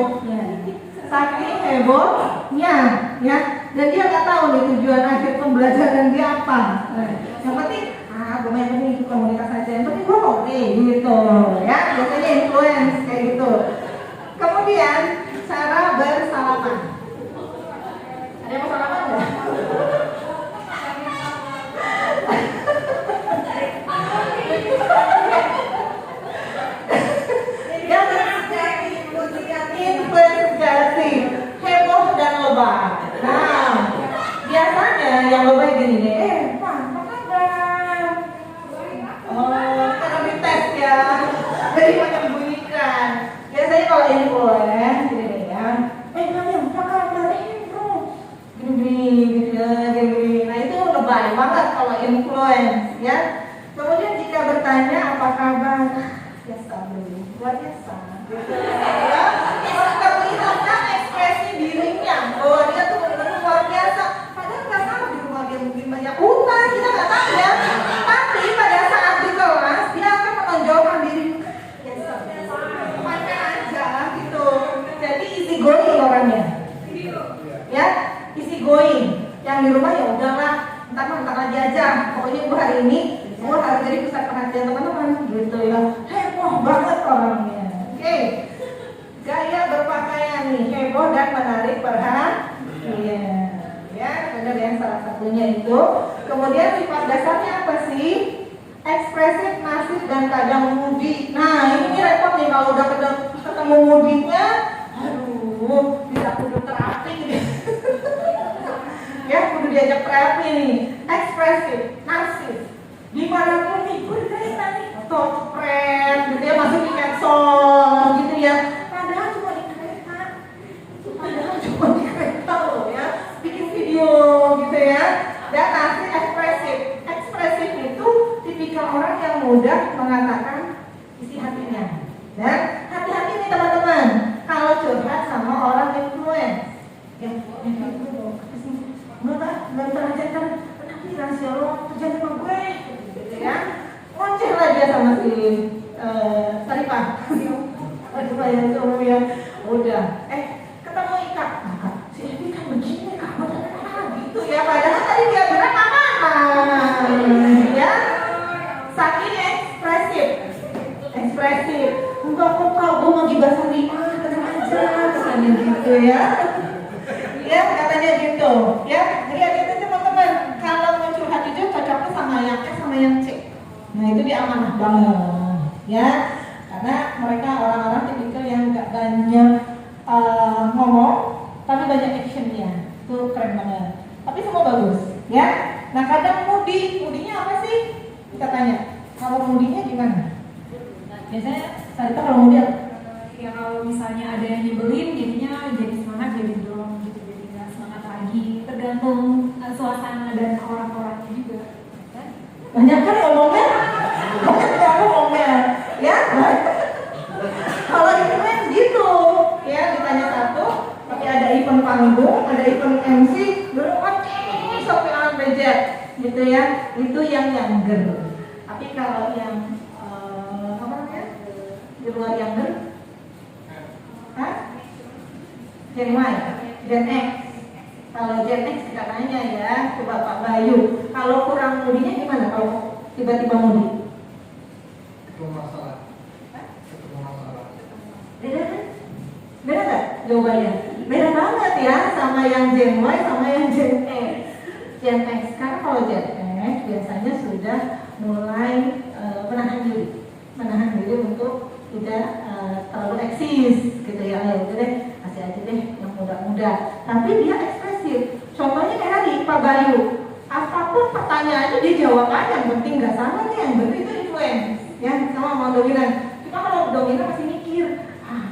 hebohnya, ya, dan dia nggak tahu nih tujuan akhir pembelajaran dia apa. Yang penting, gue main penting komunitas aja, yang penting gue oke, gitu, ya, biasanya influence kayak gitu. Kemudian cara bersalaman. Ada yang mau salaman nggak? Influensiasi, heboh dan lebay. Nah, biasanya yang lebay gini deh. Pak, apa kabar? Oh, karena dites ya. Jadi menyembunyikan. Biasanya kalau influencer gini deh ya. Kalian apa kabar? Bro. Gini gitu ya, gini. Nah, itu lebay banget kalau influence ya. Kemudian jika bertanya apa kabar? Biasa dulu. Luar biasa. Gitu ya. Terlihatkan ekspresi dirinya bahwa dia tuh benar-benar luar biasa. Padahal nggak tahu di rumah dia mungkin banyak utang, kita nggak tahu ya. Tapi pada saat di kelas dia akan menonjolkan diri. Pakai aja gitu. Jadi easy going orangnya. Ya, easy going. Yang di rumah ya udahlah, entar lagi aja. Pokoknya gue hari ini gue harus jadi pusat perhatian teman-teman gitu ya. Heboh banget orangnya. Oke. Gaya berpakaian nih heboh dan menarik perhatian. Ya, benar yang salah satunya itu. Kemudian sifat dasarnya apa sih? Ekspresif, masif dan kadang moody. Nah, ini repot nih kalau udah ketemu moodnya. Aduh, bisa kudu terapi nih. Ya, kudu diajak terapi nih. Ekspresif, masif. Dimanapun nih, gue cerita nih. Top friend, gitu ya, masuk di medsos, gitu ya. Padahal cuma di kereta loh ya, bikin video gitu ya. Dan masih ekspresif. Ekspresif itu tipikal orang yang mudah mengatakan isi hatinya. Dan hati-hati nih teman-teman, kalau curhat sama orang influence, nggak terlanjutkan, tapi rahasia lo terjadi sama gue, gitu ya. Ngoceh lah dia sama si Saripah. Aduh yang cowok ya, udah. Ketemu Ika, si Evi kan begini kak, gitu ya. Padahal tadi dia bilang aman, ya. Saking ekspresif. Enggak kok kak, gue mau gibah Saripah, tenang aja, katanya gitu ya. Ya katanya gitu, ya. Jadi hati-hati teman-teman, kalau mau curhat jujur cocoknya sama yang S sama yang C. Nah itu dia amanah banget, ya. Karena mereka orang-orang tipikal yang gak banyak ngomong, tapi banyak actionnya. Itu keren banget. Tapi semua bagus, ya. Nah kadang moodinya apa sih? Kita tanya. Kalau moodinya gimana? Biasanya Sarita kalau moodi ya kalau misalnya ada yang nyebelin jadinya jadi semangat, jadi dorong gitu, jadi nggak semangat lagi. Tergantung suasana dan orang-orangnya juga. Kan? banyak kan ngomongnya, ya. Kalau influence gitu, ya ditanya satu, tapi ada event panggung, ada event MC, belum gitu ya, itu yang younger. Tapi kalau yang apa namanya di luar younger, Gen Y, Gen X. Kalau Gen X kita tanya ya, coba Pak Bayu, kalau kurang mudinya gimana kalau tiba-tiba mudi? Itu masalah. Beda kan? Beda nggak jawabannya? Beda banget ya sama yang Gen Y sama yang Gen X. Gen X kan kalau Gen X biasanya sudah mulai menahan diri untuk tidak terlalu eksis gitu ya. Ya udah deh, kasih aja deh yang muda-muda. Tapi dia ekspresif. Contohnya kayak tadi Pak Bayu, apapun pertanyaannya dia jawab aja, yang penting nggak salah nih, yang penting itu influence ya sama mau dominan. Cuma kalau dominan masih mikir,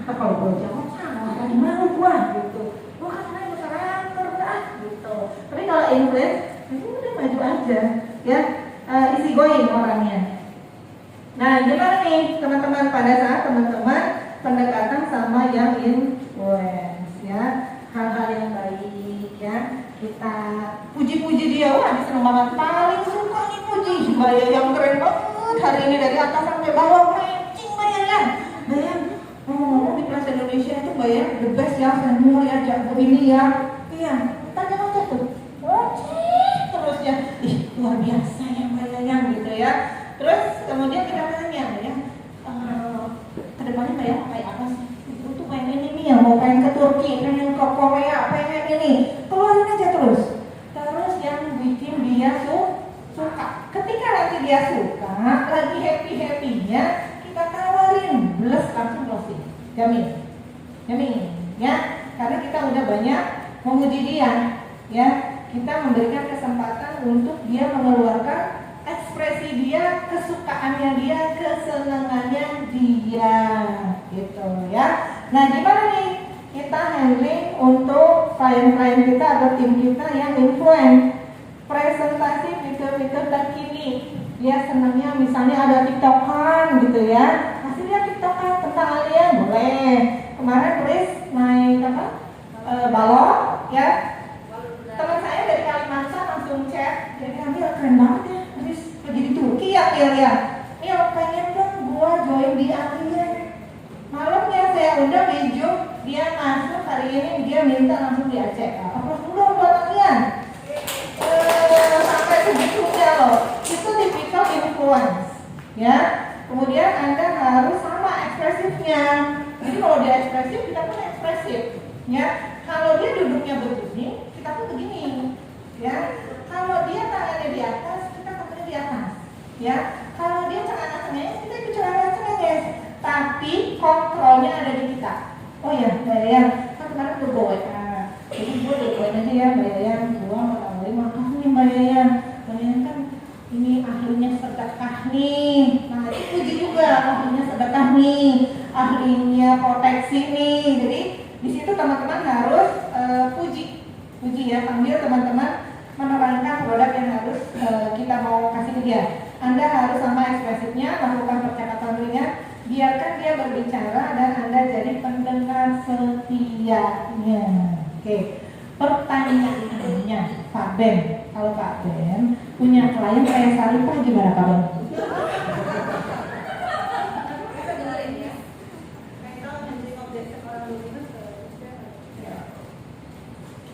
ntar kalau gue jawab salah, tadi malu gua gitu. Gua kan main karakter gitu. Tapi kalau influence, itu udah maju aja ya, easy going orangnya. Nah gimana nih teman-teman pada saat teman-teman pendekatan sama yang influence ya, hal-hal yang baik ya, kita puji-puji dia, wah dia seneng banget, paling suka nih puji, Mbak yang keren banget hari ini dari atas sampai bawah, matching Mbak Yayan. Ngomong di Plaza Indonesia itu Mbak Yayan the best ya, senior ya, jago ini ya, iya, tanya aja tuh, terus ya, ih luar biasa ya Mbak Yayan gitu ya. Terus kemudian kita tanya ya, kedepannya kayak apa sih? Itu tuh pengen ini nih, yang mau pengen ke Turki, pengen ke Korea, pengen ini, keluarin aja terus. Terus yang bikin dia suka. Ketika nanti dia suka, lagi happy-happynya, kita tawarin, bless langsung closing, jamin, ya. Karena kita udah banyak memuji dia, ya. Kita memberikan kesempatan untuk dia mengeluarkan ekspresi dia, kesukaannya dia, kesenangannya dia, gitu ya. Nah, gimana nih kita handling untuk klien-klien kita atau tim kita yang influence? Presentasi fitur-fitur terkini, dia senangnya misalnya ada TikTokan gitu ya. Kasih lihat TikTokan tentang Alia, boleh. Kemarin tulis naik balon, ya. Teman saya dari Kalimantan langsung chat, jadi ambil keren banget ya. Jadi Turki ya Alia. Ini pengen dong gua join di Alia. Malamnya saya undang Bejo, dia masuk hari ini, dia minta langsung di Aceh. Apa dulu buat Alia? Sampai segitunya loh. Itu tipikal influence, ya. Kemudian Anda harus sama ekspresifnya. Jadi kalau dia ekspresif, kita pun ekspresif, ya. Kalau dia duduknya begini, kita pun begini, ya. Kalau dia tangannya di atas, di atas, ya. Kalau dia celana-celenges, kita ikut celana-celenges, tapi kontrolnya ada di kita. Oh ya, Mbak Yayan, kan kemarin gue bawa, jadi gue doain aja ya Mbak Yayan, gue mau tawarin makasih nih Mbak Yayan. Mbak Yayan kan ini ahlinya sedekah nih, nah itu puji juga, ahlinya sedekah nih, ahlinya proteksi nih. Jadi di situ teman-teman harus puji ya, panggil teman-teman menerangkan produk yang harus kita mau kasih ke dia. Anda harus sama ekspresifnya, lakukan percakapan ringan, biarkan dia berbicara dan Anda jadi pendengar setianya. Oke. Pertanyaannya, Pak Ben, kalau Pak Ben punya klien kayak Saripah gimana Pak Ben?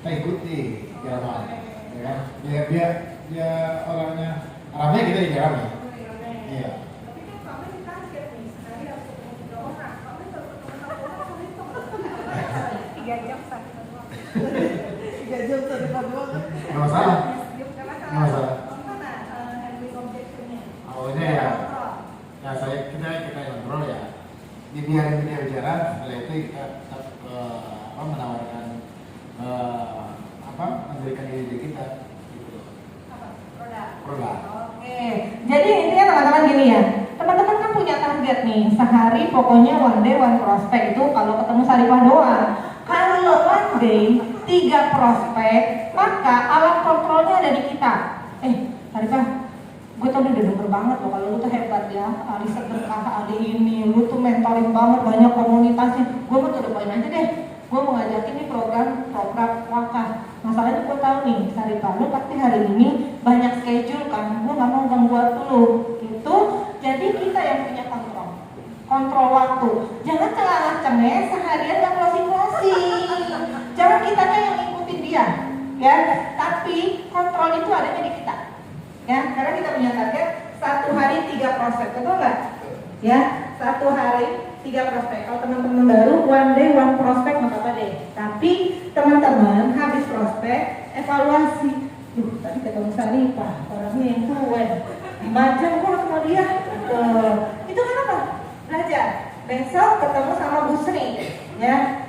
Kita ikuti jalan. Ya, dia orangnya ramai, kita juga ramai. Iya. Tapi kan kami dikaget nih, sekali harus ketemu 3 orang, kami baru ketemu 3 jam satu doang. 3 jam satu doang. Nggak masalah. Nggak masalah. Mana handling objeknya? Awalnya ya, kita ngobrol ya. Dibiarin dia bicara, setelah itu kita tetap menawarkan memberikan ide kita gitu. Produk. Oke. Jadi intinya teman-teman gini ya. Teman-teman kan punya target nih, sehari pokoknya one day one prospect itu kalau ketemu Saripah doang. Kalau one day 3 prospek, maka alat kontrolnya ada di kita. Saripah, gue tuh udah denger banget loh kalau lu tuh hebat ya, riset berkah ada ini, lu tuh mentoring banget, banyak komunitasnya. Gue mau tuh poin aja deh. Gue mau ngajakin nih program wakaf. Masalahnya gue tahu nih, Saripah, lu pasti hari ini banyak schedule ya. Tapi kontrol itu adanya di kita, ya. Karena kita punya target 1 hari 3 prospek, betul nggak? Ya, 1 hari 3 prospek. Kalau teman-teman baru, 1 day 1 prospek nggak apa-apa deh. Tapi teman-teman habis prospek, evaluasi. Tadi ketemu Sarifah, orangnya yang keren. 5 jam kok sama dia. Itu kan apa? Belajar. Besok ketemu sama Bu Sri, ya.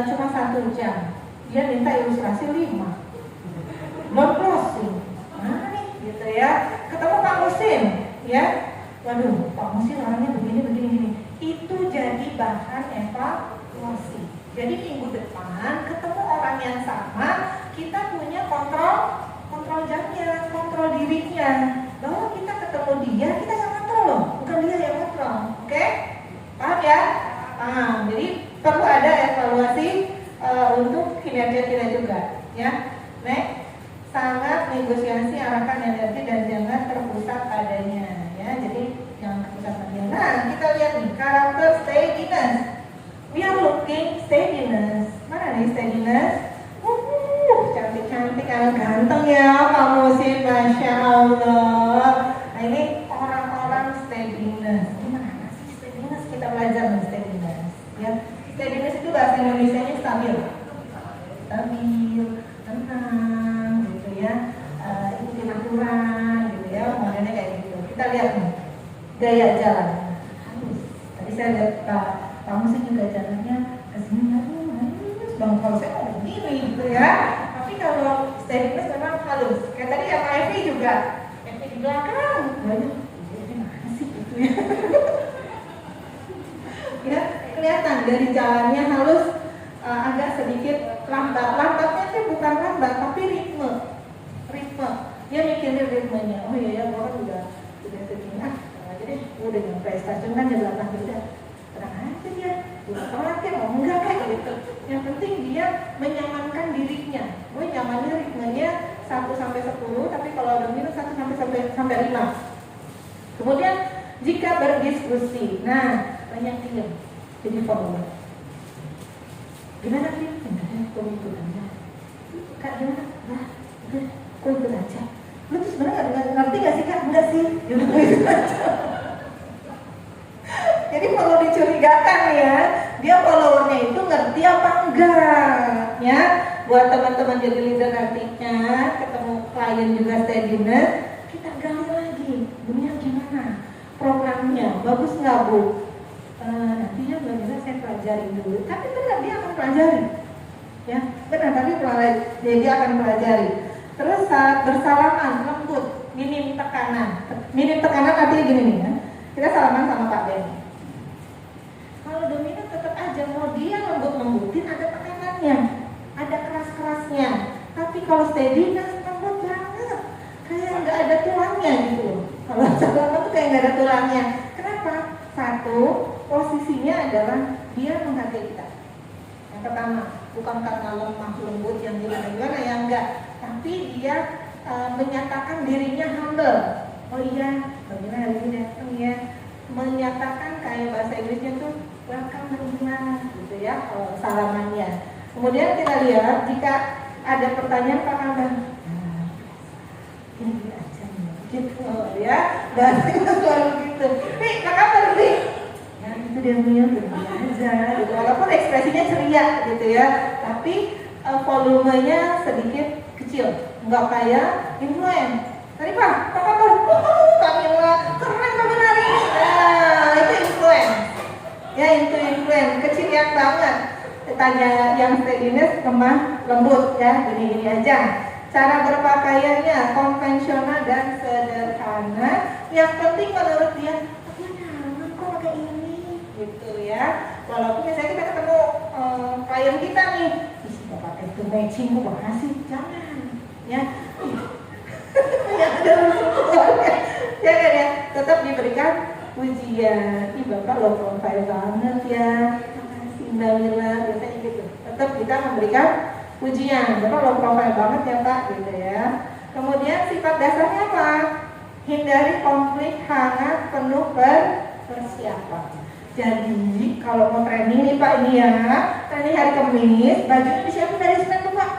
Cuma 1 jam. Dia minta ilustrasi 5. Belum closing. Mana nih? Gitu ya. Ketemu Pak Musim, ya. Waduh, Pak Musim orangnya begini. Itu jadi bahan evaluasi. Jadi minggu depan ketemu orang yang sama, kita punya kontrol jamnya, kontrol dirinya. Bahwa kita ketemu dia, kita yang kontrol loh, bukan dia yang kontrol. Oke? Paham ya? Jadi perlu ada evaluasi untuk kinerja juga, ya. Next, sangat negosiasi arahkan energi dan jangan terpusat padanya, ya. Jadi jangan terpusat padanya. Nah, kita lihat nih karakter steadiness. We are looking steadiness. Mana nih steadiness? Cantik-cantik, ganteng ya Pak Musin, Masya Allah. Nah ini orang-orang steadiness. Gimana sih steadiness? Kita belajar nih steadiness, ya. Steadiness itu bahasa Indonesianya stabil, tenang, gitu ya. Ikuti aturan, gitu ya. Modelnya kayak gitu. Kita lihat nih gaya jalan. Tadi saya lihat Pak Musin juga jalannya kesini, halus. Bang kalau saya mau begini, gitu ya. Tapi kalau steadiness memang halus. Kayak tadi ya Pak Evi juga, Evi di belakang banyak. Jadi mana sih gitu ya? Ya, kelihatan dari jalannya halus, agak sedikit lambat. Lambatnya sih bukan lambat, tapi ritme. Dia mikirin ritmenya. Oh iya ya, gua kan udah segini. Jadi udah nyampe stasiun kan jam 8 udah. Tenang aja dia. Udah telat ya, mau enggak kayak gitu. Yang penting dia menyamankan dirinya. Gue nyamannya ritmenya 1 sampai 10, tapi kalau ada minus 1 sampai 5. Kemudian jika berdiskusi, nah banyak diam, jadi follower. Gimana sih? Kok ikut aja. Kak gimana? Nah, udah, kok ikut aja. Lu tuh sebenarnya ngerti gak sih Kak? Enggak sih. Yaudah gue ikut aja. Jadi perlu dicurigakan ya, dia followernya itu ngerti apa enggak, ya. Buat teman-teman jadi leader nantinya, ketemu klien juga steadiness, kita gali lagi, dunia gimana, programnya bagus nggak Bu? Nantinya bagaimana saya pelajari dulu. Tapi benar dia akan pelajari, ya. Benar tadi dia akan pelajari. Terus saat bersalaman lembut, minim tekanan. Minim tekanan artinya gini nih ya. Kita salaman sama Pak Ben. Kalau dominan tetap aja mau dia lembut-lembutin, ada tekanannya, ada keras-kerasnya. Tapi kalau steadiness lembut banget, kayak nggak ada tulangnya gitu. Kalau salaman tuh kayak nggak ada tulangnya. Kenapa? Satu, posisinya adalah dia menghargai kita. Yang pertama, bukan karena lemah lembut yang gimana-gimana ya enggak, tapi dia menyatakan dirinya humble. Oh iya, bagaimana hari ini datang ya, menyatakan kayak bahasa Inggrisnya tuh welcome dengan gitu ya, salamannya. Kemudian kita lihat jika ada pertanyaan Pak Kaban, ini aja nih, gitu ya, bahasanya selalu gitu. Nih Pak Kaban nih, ya itu dia punya aja, gitu. Walaupun ekspresinya ceria gitu ya, tapi volumenya sedikit kecil, nggak kayak influence. Tadi Pak Kaban, Kamila keren Kamila hari ini. Nah, itu influence. Ya, itu influence, kecilian banget. Tanya yang steadiness lemah lembut ya, gini-gini aja. Cara berpakaiannya konvensional dan sederhana. Yang penting menurut dia, aku nyaman kok pakai ini, gitu ya. Walaupun misalnya kita ketemu klien kita nih, bisa pakai itu matching, kok makasih, jangan, ya. Ya ada jangan ya, tetap diberikan pujian. Ih Bapak low profile banget ya, makasih Mbak Mila, biasanya gitu. Tetap kita memberikan pujian, Bapak low profile banget ya Pak, gitu ya. Kemudian sifat dasarnya apa? Hindari konflik, hangat, penuh persiapan. Jadi kalau mau training nih Pak ini ya, training hari Kamis, bajunya disiapin dari Senin tuh Pak.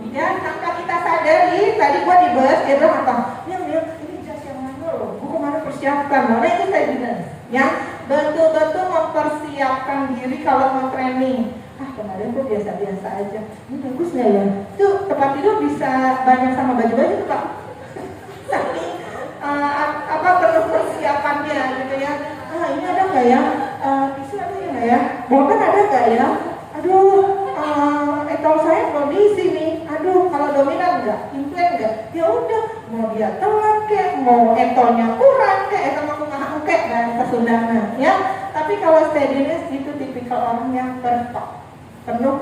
Ya, tanpa kita sadari, tadi gua di bus, dia bilang apa? Ini jas yang mana loh? Gua kemarin persiapkan, mana itu steadiness? Ya, betul-betul mempersiapkan diri kalau mau training. Kemarin gua biasa-biasa aja. Ini bagus nggak ya? Tuh, tempat tidur bisa banyak sama baju-baju tuh Pak. Saking perlu persiapannya gitu ya. Ini ada nggak ya? Tisu ada nggak ya? Bolpen ada nggak ya? Aduh, etol saya belum diisi nih. Aduh, kalau dominan nggak, implant nggak? Ya udah, mau dia telat kek, mau etolnya kurang kek, etol mau ngahang kek dan kesundangan ya. Tapi kalau steadiness itu tipikal orang yang penuh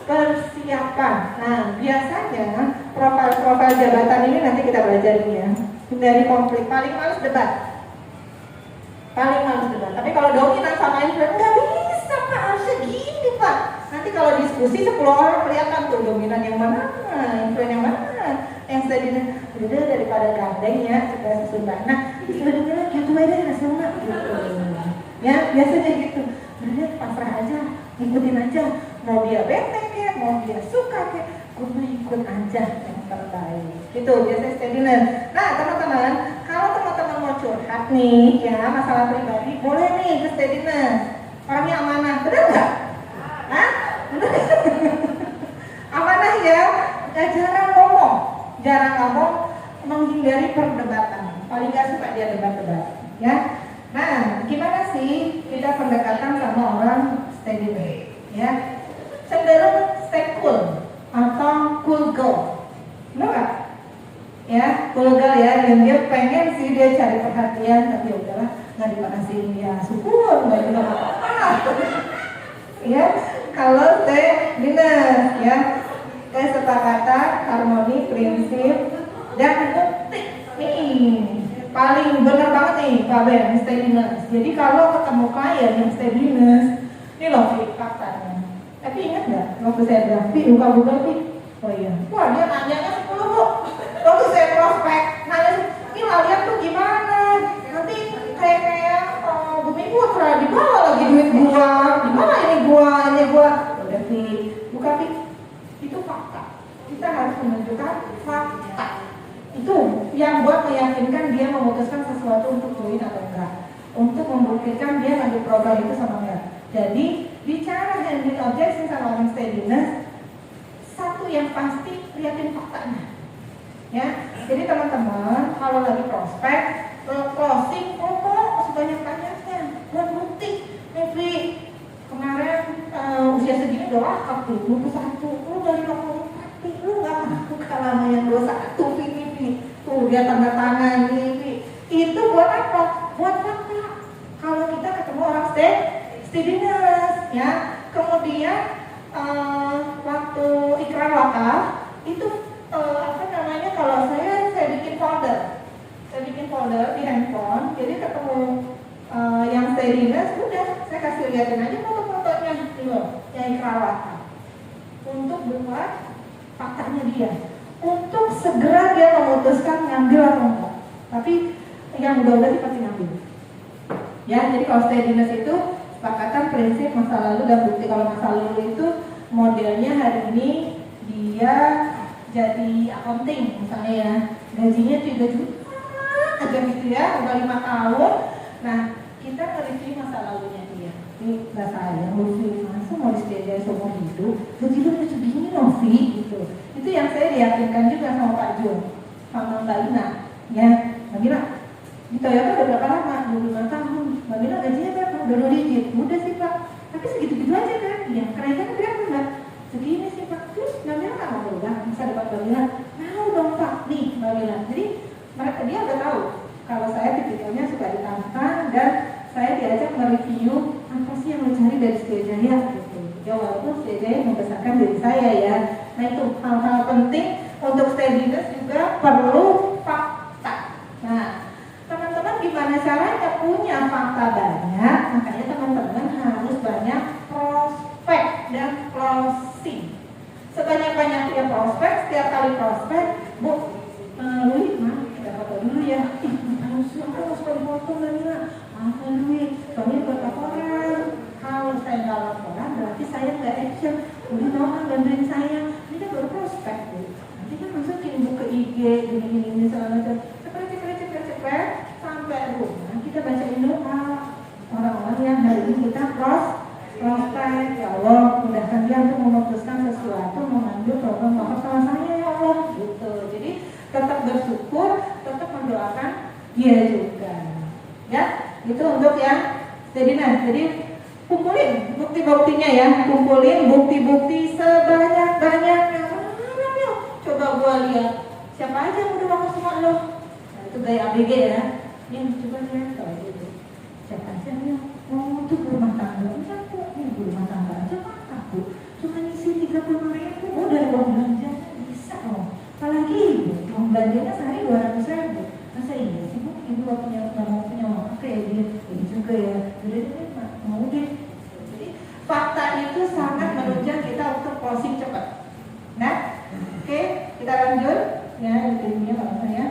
persiapan. Nah, biasanya profil jabatan ini nanti kita belajar ya. Hindari konflik, paling males debat. Tapi kalau dominan sama influencer nggak bisa Pak, harusnya gini Pak. Nanti kalau diskusi 10 orang kelihatan tuh dominan yang mana, influencer yang mana, yang steadiness. Udah daripada gandeng ya, kita sesudah. Nah, sebenarnya gitu aja hasilnya gitu. Ya, biasanya gitu. Udah pasrah aja, ikutin aja. Mau dia bete kek, mau dia suka kek, gue ikut aja yang terbaik. Gitu, biasanya steadiness. Nah, teman-teman, kalau teman-teman mau curhat nih, ya masalah pribadi, boleh nih ke steadiness. Orangnya amanah, bener nggak? Hah? Bener? Amanah ya, jarang ngomong, menghindari perdebatan. Paling nggak suka dia debat-debat, ya. Nah, gimana sih kita pendekatan sama orang steadiness? Ya, cenderung stay cool atau cool girl, benar nggak? Ya, cool girl ya, yang dia pengen sih dia cari perhatian, tapi udahlah nggak dipanasin ya, syukur nggak juga apa-apa. Ya, kalau steadiness ya, kesepakatan, harmoni, prinsip, dan bukti nih. Paling benar banget nih Pak Ben, steadiness. Jadi kalau ketemu klien yang steadiness, ini loh faktanya. Tapi ingat nggak waktu saya bilang, buka Google Pi? Oh iya. Wah dia nanyanya 10 Bu. Waktu saya prospek, nanya, ini lihat tuh gimana? Nanti kayak Bumi Putra dibawa lagi duit gua. Gimana ini gua? Udah Pi, buka Pi. Itu fakta. Kita harus menunjukkan fakta. Itu yang buat meyakinkan dia memutuskan sesuatu untuk join atau enggak, untuk membuktikan dia ngambil program itu sama enggak. Jadi bicara handling objection sama orang steadiness, satu yang pasti liatin faktanya ya. Jadi teman-teman kalau lagi prospek closing ngomong sebanyak-banyaknya buat bukti. Nevi kemarin usia segini udah wakaf tuh 21, lu dari 24, lu gak mau kalah sama yang 21 ini. Tuh dia tanda tangan ini. Itu buat apa? Buat fakta. Kalau kita ketemu orang steadiness ya. Kemudian waktu ikrar wakaf itu kalau saya bikin folder di handphone. Jadi ketemu yang steadiness, udah saya kasih liatin aja foto-fotonya loh, yang ikrar wakaf. Untuk buat faktanya dia, untuk segera dia memutuskan ngambil atau enggak. Tapi yang udah sih pasti ngambil. Ya, jadi kalau steadiness itu sepakatan, prinsip, masa lalu dan bukti. Kalau masa lalu itu modelnya hari ini dia jadi accounting misalnya ya, gajinya 3 juta aja gitu ya, udah 5 tahun. Nah, kita nge-review masa lalunya dia. Ini nggak saya, review masa mau disediain seumur hidup, gaji lu udah segini loh sih gitu. Itu yang saya diyakinkan juga sama Pak Jo, sama Mbak Lina ya. Mbak Lina, di Toyota udah berapa lama? 25 tahun. Mbak Lina gajinya berapa? Udah 2 digit. Udah sih Pak, tapi segitu-gitu aja kan? Iya, kenaikannya berapa Mbak? Segini sih Pak. Terus Mbak Lina nggak mau berubah? Masa depan Mbak Lina? Mau dong Pak, nih Mbak Lina. Jadi dia udah tahu kalau saya tipikalnya suka ditantang dan saya diajak mereview apa sih yang lo cari dari Setiajaya gitu. Ya walaupun Setiajaya membesarkan diri saya ya. Nah itu hal-hal penting untuk steadiness juga perlu fakta. Nah teman-teman gimana caranya punya fakta banyak? Makanya teman-teman harus banyak prospek dan closing. Sebanyak-banyaknya prospek, setiap kali prospek, Bu, Lui, kita foto dulu ya. Aku harus foto Nina. Lui, soalnya buat laporan. Kalau saya nggak laporan, berarti saya nggak action. Udah dong, bantuin saya. Ini kan baru IG gini segala macam. Cepet sampai rumah kita bacain doa orang-orang yang hari ini kita cross-check. Ya Allah, mudahkan dia untuk memutuskan sesuatu, mengambil program wakaf sama saya ya Allah gitu. Jadi tetap bersyukur, tetap mendoakan dia juga ya. Itu untuk yang steadiness. Jadi kumpulin bukti-buktinya ya, kumpulin bukti-bukti sebanyak-banyaknya. Mana yuk? Coba gua lihat siapa aja yang udah wakaf sama lo. Nah, itu gaya ABG ya. Yang coba lihat kalau gitu. Siapa aja yang mau tuh rumah tangga? Enggak kok, ini rumah tangga aja aku. Cuma ngisi 30.000, oh dari uang belanja bisa loh. Apalagi ibu, uang belanjanya sehari 200.000. Masa iya sih bu, ibu gak mau punya uang kayak dia, ini juga ya. Jadi mau deh. Jadi fakta itu sangat menunjang kita untuk closing cepat. Nah, oke, kita lanjut ya, ini kalau saya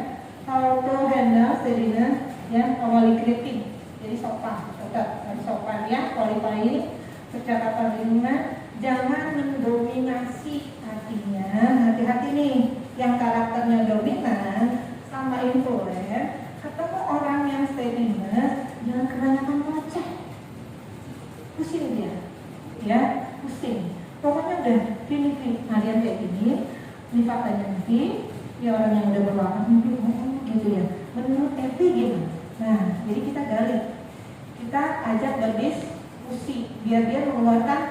how to handle steadiness ya, awali kritik. Jadi sopan, tetap sopan ya, qualifying, percakapan lingkungan, jangan mendominasi. Artinya hati-hati nih, yang karakternya dominan sama influence, ketemu orang yang steadiness, jangan kebanyakan ngoceh, pusing dia, ya pusing. Pokoknya udah pilih harian kayak gini, ini faktanya nanti, ya orang yang udah berwakaf mungkin gitu ya. Menurut Evi gimana? Nah, jadi kita gali, kita ajak berdiskusi, biar dia mengeluarkan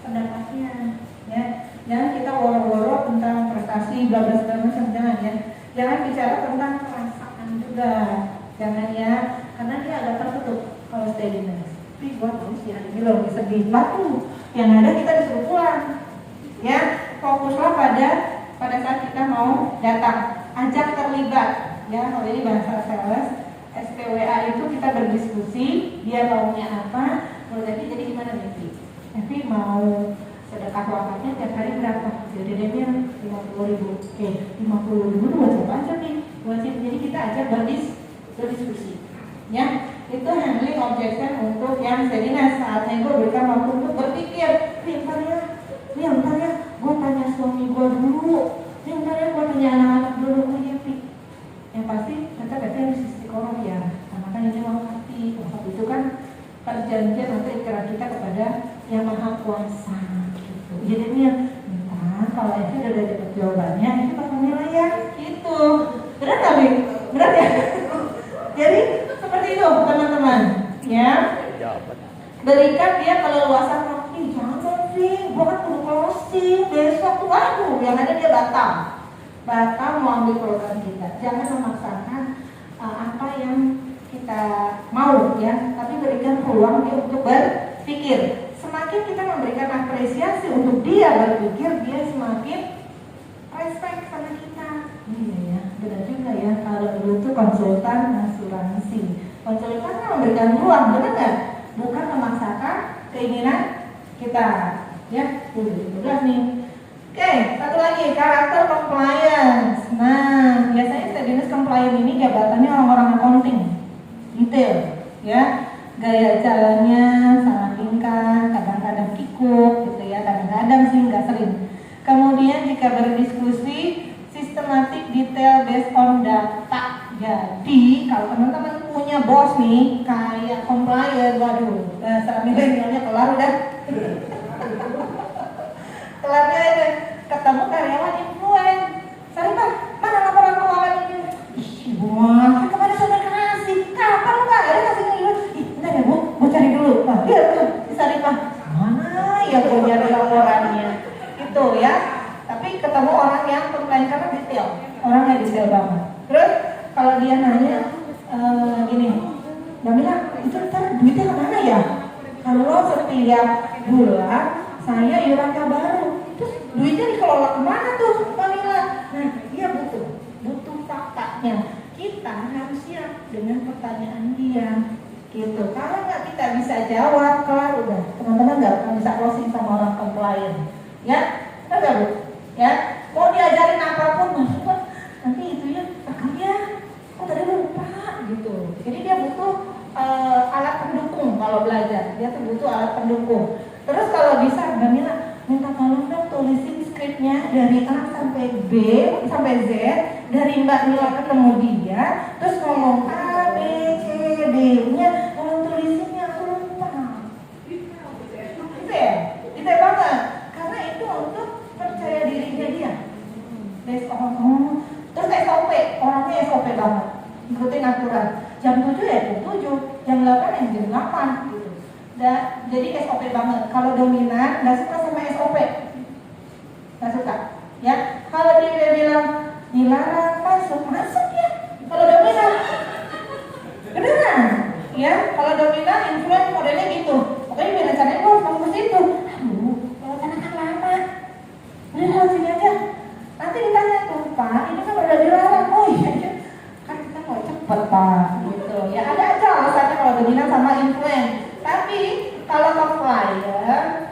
pendapatnya, ya. Jangan kita woro-woro tentang prestasi, bla bla segala macam, jangan ya. Jangan bicara tentang perasaan juga, jangan ya, karena dia agak tertutup kalau steadiness. Tapi gua tahu sih hari ini lo lagi sedih, laku yang ada kita disuruh pulang, ya. Fokuslah pada saat kita mau datang, ajak terlibat, ya. Kalau ini bahasa sales, SPWA itu kita berdiskusi, dia maunya apa, jadi gimana nih? Tapi mau sedekah wakafnya tiap hari berapa? Jadi dia 50.000. Oke, 50.000 itu buat siapa aja nih? Jadi kita ajak berdiskusi, ya. Itu handling objection untuk yang steadiness. Saatnya gue berikan waktu untuk berpikir. Bentar ya, gue tanya suami gue dulu. Bentar ya, gue tanya anak-anak dulu. Oh iya, yang pasti tetap harus istiqomah ya. Karena kan ini mau hati. Wakaf itu kan perjanjian atau ikrar kita kepada yang maha kuasa. Gitu. Jadi ini yang kalau itu udah dapat jawabannya, itu bakal nilai ya. Gitu. Benar nggak, Bik? Benar ya? Jadi seperti itu teman-teman, ya. Berikan dia keleluasan waktu. Jangan sih, gue kan perlu closing besok tuh. Aduh, yang ada dia batal mau ambil program kita. Jangan memaksakan apa yang kita mau ya, tapi berikan peluang dia untuk berpikir. Semakin kita memberikan apresiasi untuk dia berpikir, dia semakin respect sama kita. Iya ya, benar juga ya. Kalau dulu tuh konsultan asuransi, konsultan kan memberikan ruang, benar nggak? Bukan memaksakan keinginan kita. Ya, udah nih. Oke, satu lagi, karakter compliance. Nah, biasanya steadiness compliance ini jabatannya orang-orang accounting, detail, ya. Gaya jalannya sangat tingkat, kadang-kadang kikuk, gitu ya. Kadang-kadang sih nggak sering. Kemudian jika berdiskusi, sistematik, detail, based on data. Jadi kalau teman-teman punya bos nih kayak compliance, waduh, secara milenialnya kelar udah. Kelarnya aja ketemu karyawan influence. Saripah, mana laporan keuangan ini? Ih, buah, kemarin sudah kasih. Kapan lu nggak ada kasih dulu? Ih, bentar ya bu, gue cari dulu. Nah, lihat tuh, si Saripah. Mana ya gue nyari laporannya? Itu ya. Tapi ketemu orang yang komplain karena detail, orangnya detail banget. Terus kalau dia nanya gini, Mbak Mila, itu ntar duitnya kemana ya? Kalau setiap bulan saya iuran baru, terus duitnya dikelola kemana tuh Mbak Mila? Nah, dia butuh faktanya. Kita harus siap dengan pertanyaan dia, gitu. Kalau nggak kita bisa jawab, kelar udah. Teman-teman nggak akan bisa closing sama orang komplain, ya? Enggak bu? Ya, mau diajarin apapun maksudnya nanti itunya dia kok tadi lupa gitu. Jadi dia butuh alat pendukung kalau belajar. Dia tuh butuh alat pendukung. Terus kalau bisa Mbak Mila minta tolong dong tulisin skripnya dari A sampai B sampai Z dari Mbak Mila ketemu dia, terus ngomong A, B, C, D-nya, tolong tulisinnya, aku lupa. Gitu ya? Gitu banget. Karena itu untuk percaya dirinya dia. Terus SOP, orangnya SOP banget. Ikutin aturan. Jam 7 ya jam 7, jam 8 ya jam 8 gitu. Jadi SOP banget. Kalau dominan nggak suka sama SOP, nggak suka. Ya, kalau dia bilang dilarang masuk, masuk ya. Kalau dominan, beneran. Ya, kalau dominan influence modelnya gitu. Pokoknya biar rencananya gue harus ke situ. Aduh, kalau sana kan lama. Udah sini aja. Nanti ditanya tuh, Pak, ini kan udah dilarang. Oh iya, iya. Kan kita mau cepet, Pak. Gitu. Ya ada aja alasannya kalau dominan sama influence. Tapi kalau compliant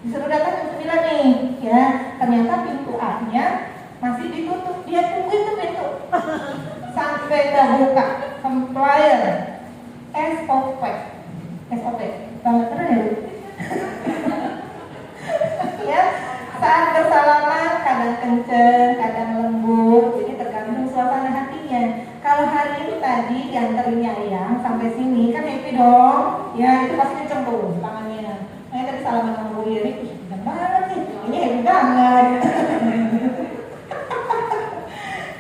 disuruh datang jam 9 nih, ya ternyata pintu A-nya masih ditutup. Dia tungguin tuh pintu sampai terbuka. Compliant, SOP, SOP, banget keren ya, Bu? Ya, saat bersalaman kadang kenceng, kadang lembut, jadi tergantung suasana hatinya. Kalau hari ini tadi dianterin Yayang sampai sini kan happy dong, ya itu pasti kenceng tuh tangannya. Makanya tadi salaman sama Bu Iri, kenceng banget sih, ini happy banget.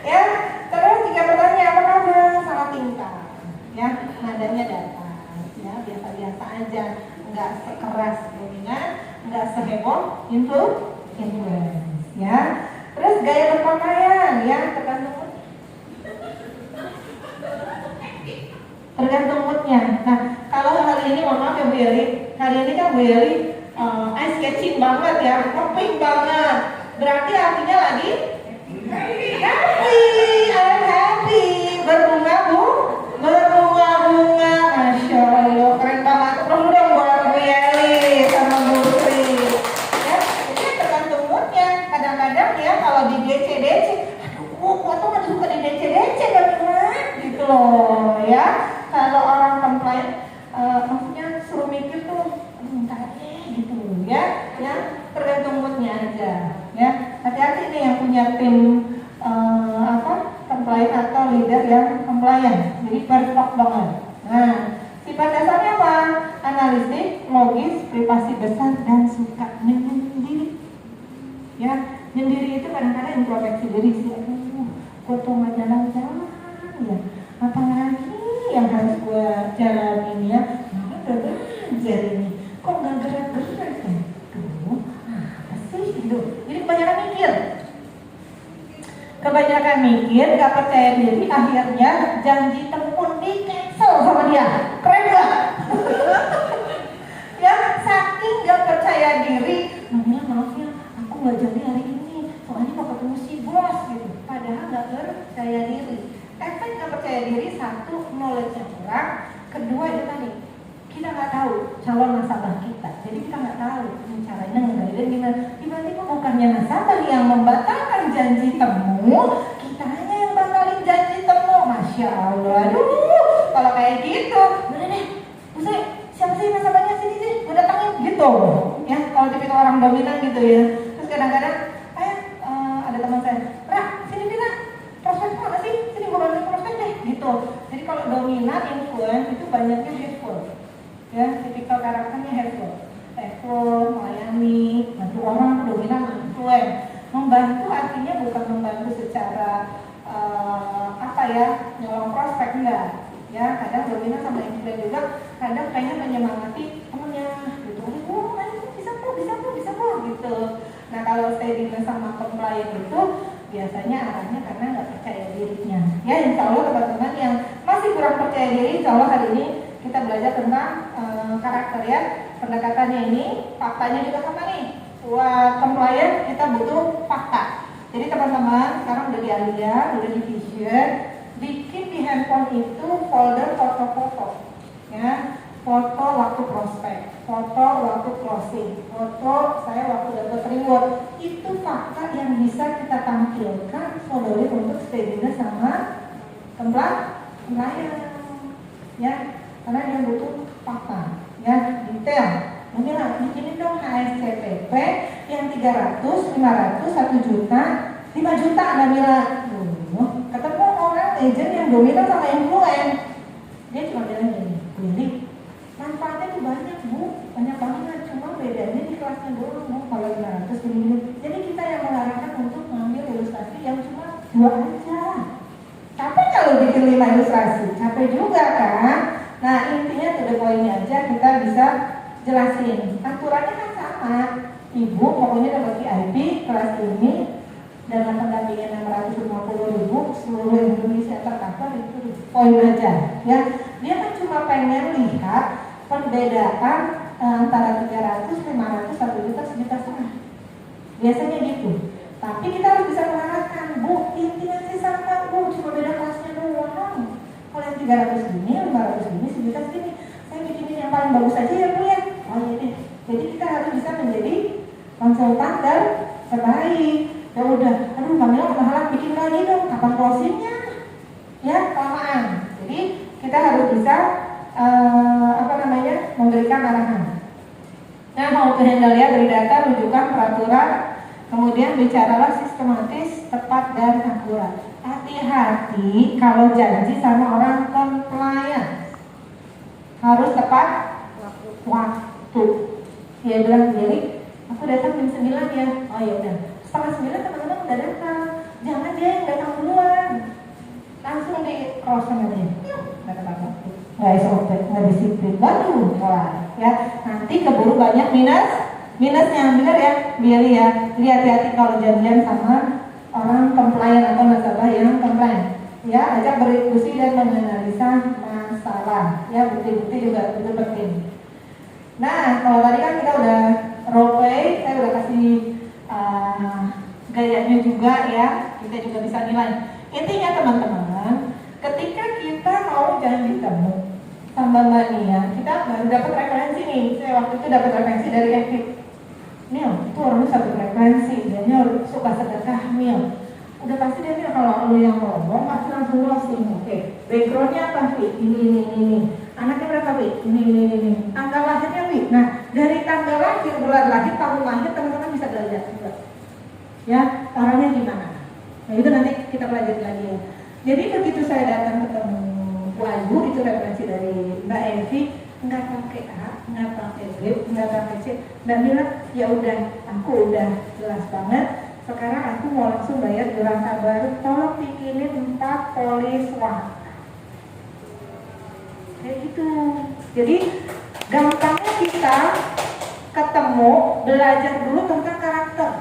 Ya, terus jika bertanya apa kabar, sama tingkah, ya nadanya datar, ya biasa-biasa aja, nggak sekeras dominan, nggak seheboh influence, ya. Terus gaya berpakaian, ya tergantung moodnya. Nah, kalau hari ini mohon maaf ya Bu Yeli, hari ini kan Bu Yeli ice catching banget ya, popping banget. Berarti artinya lagi happy, I'm happy. Berbunga Bu, berbunga-bunga, Masya Allah, keren banget. Perlu dong buat Bu Yeli sama Bu Sri. Ya, jadi tergantung moodnya. Kadang-kadang ya kalau di DC, aduh, aku tuh nggak suka di DC gitu loh, ya. Kalau orang compliant, maksudnya suruh mikir tuh, entar gitu, ya, tergantung moodnya aja, ya. Hati-hati nih yang punya tim compliant atau leader yang compliant, jadi perfect banget. Nah, sifat dasarnya apa? Analitik, logis, privasi besar, dan suka menyendiri. Ya, menyendiri itu kadang-kadang introspeksi diri sih. Aduh, gue tuh nggak jalan-jalan, ya. Apalagi yang harus gue jalanin ya, udah belajar ini, kok nggak gerak-gerak ya? Duh, apa sih gitu? Jadi kebanyakan mikir, nggak percaya diri, akhirnya janji tempur di cancel sama dia. Keren gak? Ya, saking nggak percaya diri, Mila maaf ya, aku nggak jadi hari ini, soalnya mau ketemu si bos gitu. Padahal nggak percaya diri. Efek nggak percaya diri, satu, knowledge-nya kurang, kedua itu tadi, kita nggak tahu calon nasabah kita, jadi kita nggak tahu caranya ngegaidin gimana. Tiba-tiba bukannya nasabah yang membatalkan janji temu, kitanya yang batalin janji temu. Masya Allah, aduh, kalau kayak gitu, udah deh, usai siapa sih nasabahnya, sini sih, gue datangin gitu. Ya, kalau tipikal orang dominan gitu ya. Terus kadang-kadang, ada teman saya, Ra, sini Pina, prospek mana sih? Sini gue bantu prospek deh, gitu. Jadi kalau dominan, influence itu banyaknya hateful. Ya, tipikal karakternya hateful, melayani, bantu orang, dominan, influence. Membantu artinya bukan membantu secara nyolong prospek, enggak. Ya, kadang dominan sama influence juga, kadang pengen menyemangati temennya, gitu. Oh, bisa kok, gitu. Nah, kalau steadiness sama compliant itu biasanya arahnya karena nggak percaya dirinya. Ya, insya Allah teman-teman yang masih kurang percaya diri, insya Allah hari ini kita belajar tentang karakter ya. Pendekatannya ini, faktanya juga sama nih. Buat compliant kita butuh fakta. Jadi teman-teman sekarang udah di Alia, udah di Vision, bikin di handphone itu folder foto-foto, ya. Foto waktu prospek, foto waktu closing, foto saya waktu dapat reward. Itu fakta yang bisa kita tampilkan folder untuk steadiness sama compliant, ya. Karena dia butuh fakta, ya, detail. Mungkin bikinin dong HSCPP yang 300, 500, 1 juta, 5 juta Nabila. agent yang dominan sama influen. Dia cuma bilang gini, Willy, manfaatnya tuh banyak bu, banyak banget. Cuma bedanya di kelasnya doang bu, kalau 500 gini. Jadi kita yang mengarahkan untuk mengambil ilustrasi yang cuma 2 aja. Capek kalau bikin 5 ilustrasi, capek juga kan? Nah intinya to the point aja kita bisa jelasin. Aturannya kan sama. Ibu pokoknya dapat VIP kelas ini dengan pendampingan 650.000 seluruh Indonesia tercover itu poin aja ya. Dia kan cuma pengen lihat perbedaan antara 300, 500, 1 juta, 1,5 juta. Biasanya gitu. Tapi kita harus bisa mengarahkan, bu, intinya sih sama bu, cuma beda kelasnya doang. Kalau yang 300 gini, 500 gini, 1 juta segini. Saya bikinin yang paling bagus aja ya bu ya. Oh iya deh. Jadi kita harus bisa menjadi konsultan terbaik. Ya udah, aduh Kamila kemahalan bikin lagi dong, kapan closingnya? Ya, kelamaan. Jadi kita harus bisa memberikan arahan. Nah, mau to handle ya, beri data, rujukan, peraturan, kemudian bicaralah sistematis, tepat dan akurat. Hati-hati kalau janji sama orang compliance, harus tepat waktu. Dia bilang, jadi aku datang jam 9 ya. Oh ya udah. Setengah 9 teman-teman udah datang. Jangan dia yang datang duluan. Langsung di cross sama dia. Nggak tepat waktu. Nggak SOP, nggak disiplin. Waduh, wah. Ya, nanti keburu banyak minusnya, bener ya, Billy ya. Jadi hati-hati kalau janjian sama orang compliant atau nasabah yang compliant. Ya, ajak berdiskusi dan menganalisa masalah. Ya, bukti-bukti juga itu penting. Nah, kalau tadi kan kita udah role play, saya udah kasih gayanya juga ya, kita juga bisa nilai. Intinya teman-teman, ketika kita mau janji temu sama Mbak Nia, kita baru dapat referensi nih. Saya waktu itu dapat referensi dari Evit. Mil, itu orangnya satu referensi, dia suka sedekah Mil. Udah pasti dia kalau lu yang ngomong pasti langsung closing. Oke, backgroundnya apa Wi? Ini. Anaknya berapa Wi? Ini. Tanggal lahirnya Wi. Nah, dari tanggal lahir, bulan lahir, tahun lahir teman-teman bisa belajar juga. Ya, orangnya gimana? Nah itu nanti kita pelajari lagi ya. Jadi begitu saya datang ketemu Bu Ayu, itu referensi dari Mbak Evi, nggak pakai A, nggak pakai B, nggak pakai C, dan bilang ya udah, aku udah jelas banget. Sekarang aku mau langsung bayar iuran baru, tolong bikinin 4 polis wang. Kayak gitu. Jadi gampangnya kita ketemu, belajar dulu tentang karakter.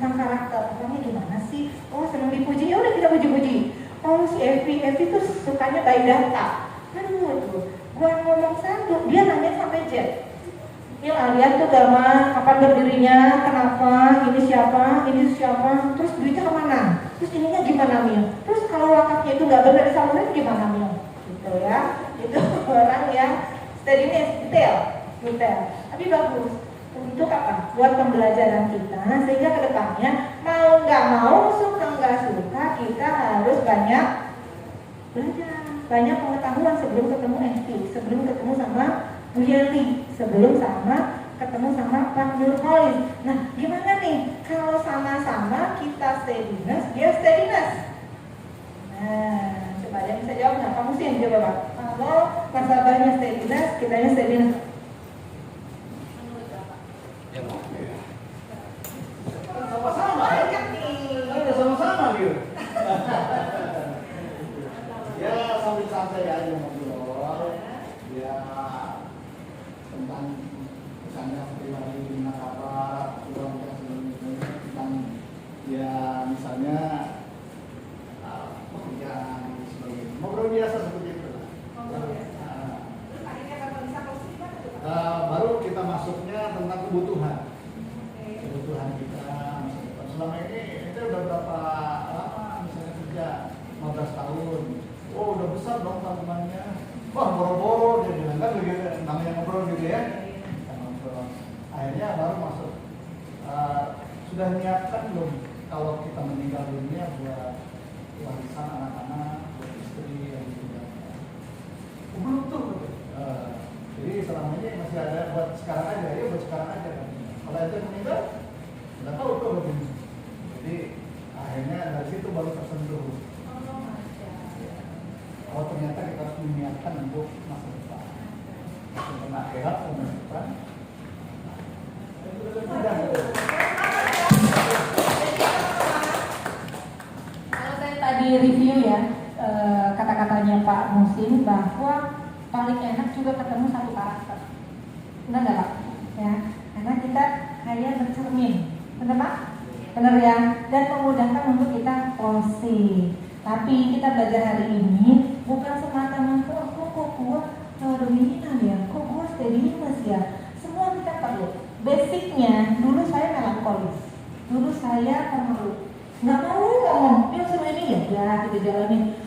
Orangnya gimana sih? Oh senang dipuji, ya udah kita puji-puji. Oh si Evi tuh sukanya by data. Aduh tuh, gua ngomong 1, dia nanya sampai Z. Mil lihat tuh Gama, kapan berdirinya, kenapa, ini siapa, terus duitnya kemana, terus ininya gimana Mil, terus kalau wakafnya itu nggak benar disalurin gimana Mil, gitu ya. Itu orang yang steadiness, detail, tapi bagus. Untuk apa? Buat pembelajaran kita, sehingga kedepannya mau nggak mau, suka nggak suka, kita harus banyak belajar, banyak pengetahuan sebelum ketemu Evi, sebelum ketemu sama Bu Yeli, sebelum ketemu sama Pak Nurholis. Nah, gimana nih kalau sama-sama kita steadiness, dia steadiness? Nah, coba ada yang bisa jawab nggak? Kamu sih yang jawab Pak. Kalau nasabahnya steadiness, kitanya steadiness. Sama-sama ya? Udah sama-sama gitu. Ya sambil santai aja ngobrol. Ya tentang misalnya pribadi kabar, uang yang sebelumnya tentang ya misalnya pekerjaan dan sebagainya. Ngobrol biasa seperti itu. Baru kita masuknya tentang kebutuhan kita masa depan. Selama ini kita udah berapa lama misalnya kerja 15 tahun. Oh udah besar dong tabungannya. Wah boro-boro dia bilang kan begitu, namanya ngobrol gitu ya. Akhirnya baru masuk. Sudah nyiapkan belum kalau kita meninggal dunia buat warisan anak-anak, buat istri yang juga. Belum tuh. Jadi selama ini masih ada buat sekarang aja, ya buat sekarang aja kan. Kalau itu meninggal, nggak tahu tuh begini. Jadi akhirnya dari situ baru tersentuh. ternyata kita harus menyiapkan untuk masa depan, masa depan akhirat dan masa depan. Kalau saya tadi review ya kata-katanya Pak Musim bahwa paling enak juga ketemu satu karakter, benar nggak Pak? Ya, karena kita kayak bercermin, benar Pak? Benar ya, dan memudahkan untuk kita closing. Tapi kita belajar hari ini bukan semata-mata kok gua dominan ya, kok gua steadiness ya. Semua kita perlu. Basicnya dulu saya melankolis, dulu saya pemalu, nggak mau ngomong, dia suruh ini ya kita jalanin.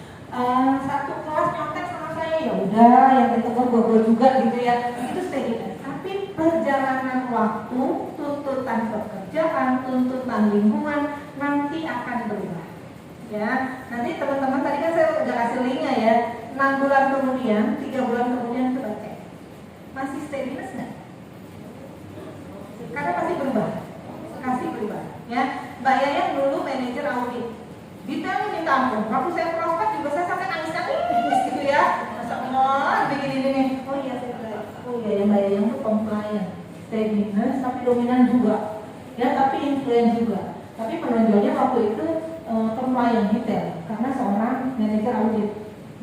Satu kelas nyontek sama saya ya udah, yang ditegur gue juga gitu ya, itu steadiness. Tapi perjalanan waktu, tuntutan pekerjaan, tuntutan lingkungan nanti akan berubah. Ya, nanti teman-teman tadi kan saya udah kasih linknya ya. 6 bulan kemudian, 3 bulan kemudian kita cek, masih steadiness nggak? Karena pasti berubah, ya. Mbak Yayang dulu manajer audit, detailnya minta ampun. Waktu saya prospek juga saya sampai nangis gitu ya. Masa Allah begini nih. Oh iya saya tahu. Oh iya yang Mbak Yayang itu compliant, steadiness, tapi dominan juga, ya tapi influence juga. Tapi menonjolnya waktu itu compliant detail, karena seorang manajer audit.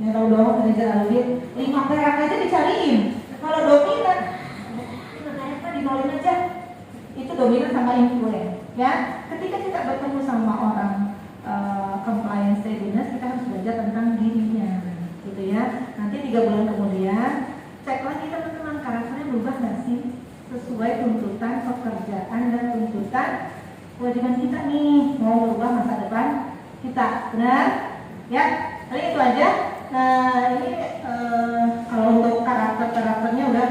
Yang tahu dong manajer audit, 5 perak aja dicariin. Kalau dominan, apa dinolin aja. Itu dominan sama influence, ya. Ketika kita bertemu sama orang compliance steadiness, kita harus belajar tentang dirinya, gitu ya. Nanti 3 bulan kemudian cek lagi teman-teman, karakternya berubah nggak sih sesuai tuntutan pekerjaan dan tuntutan kewajiban kita nih, mau berubah masa depan kita, benar? Ya, paling itu aja. Nah ini kalau untuk karakternya udah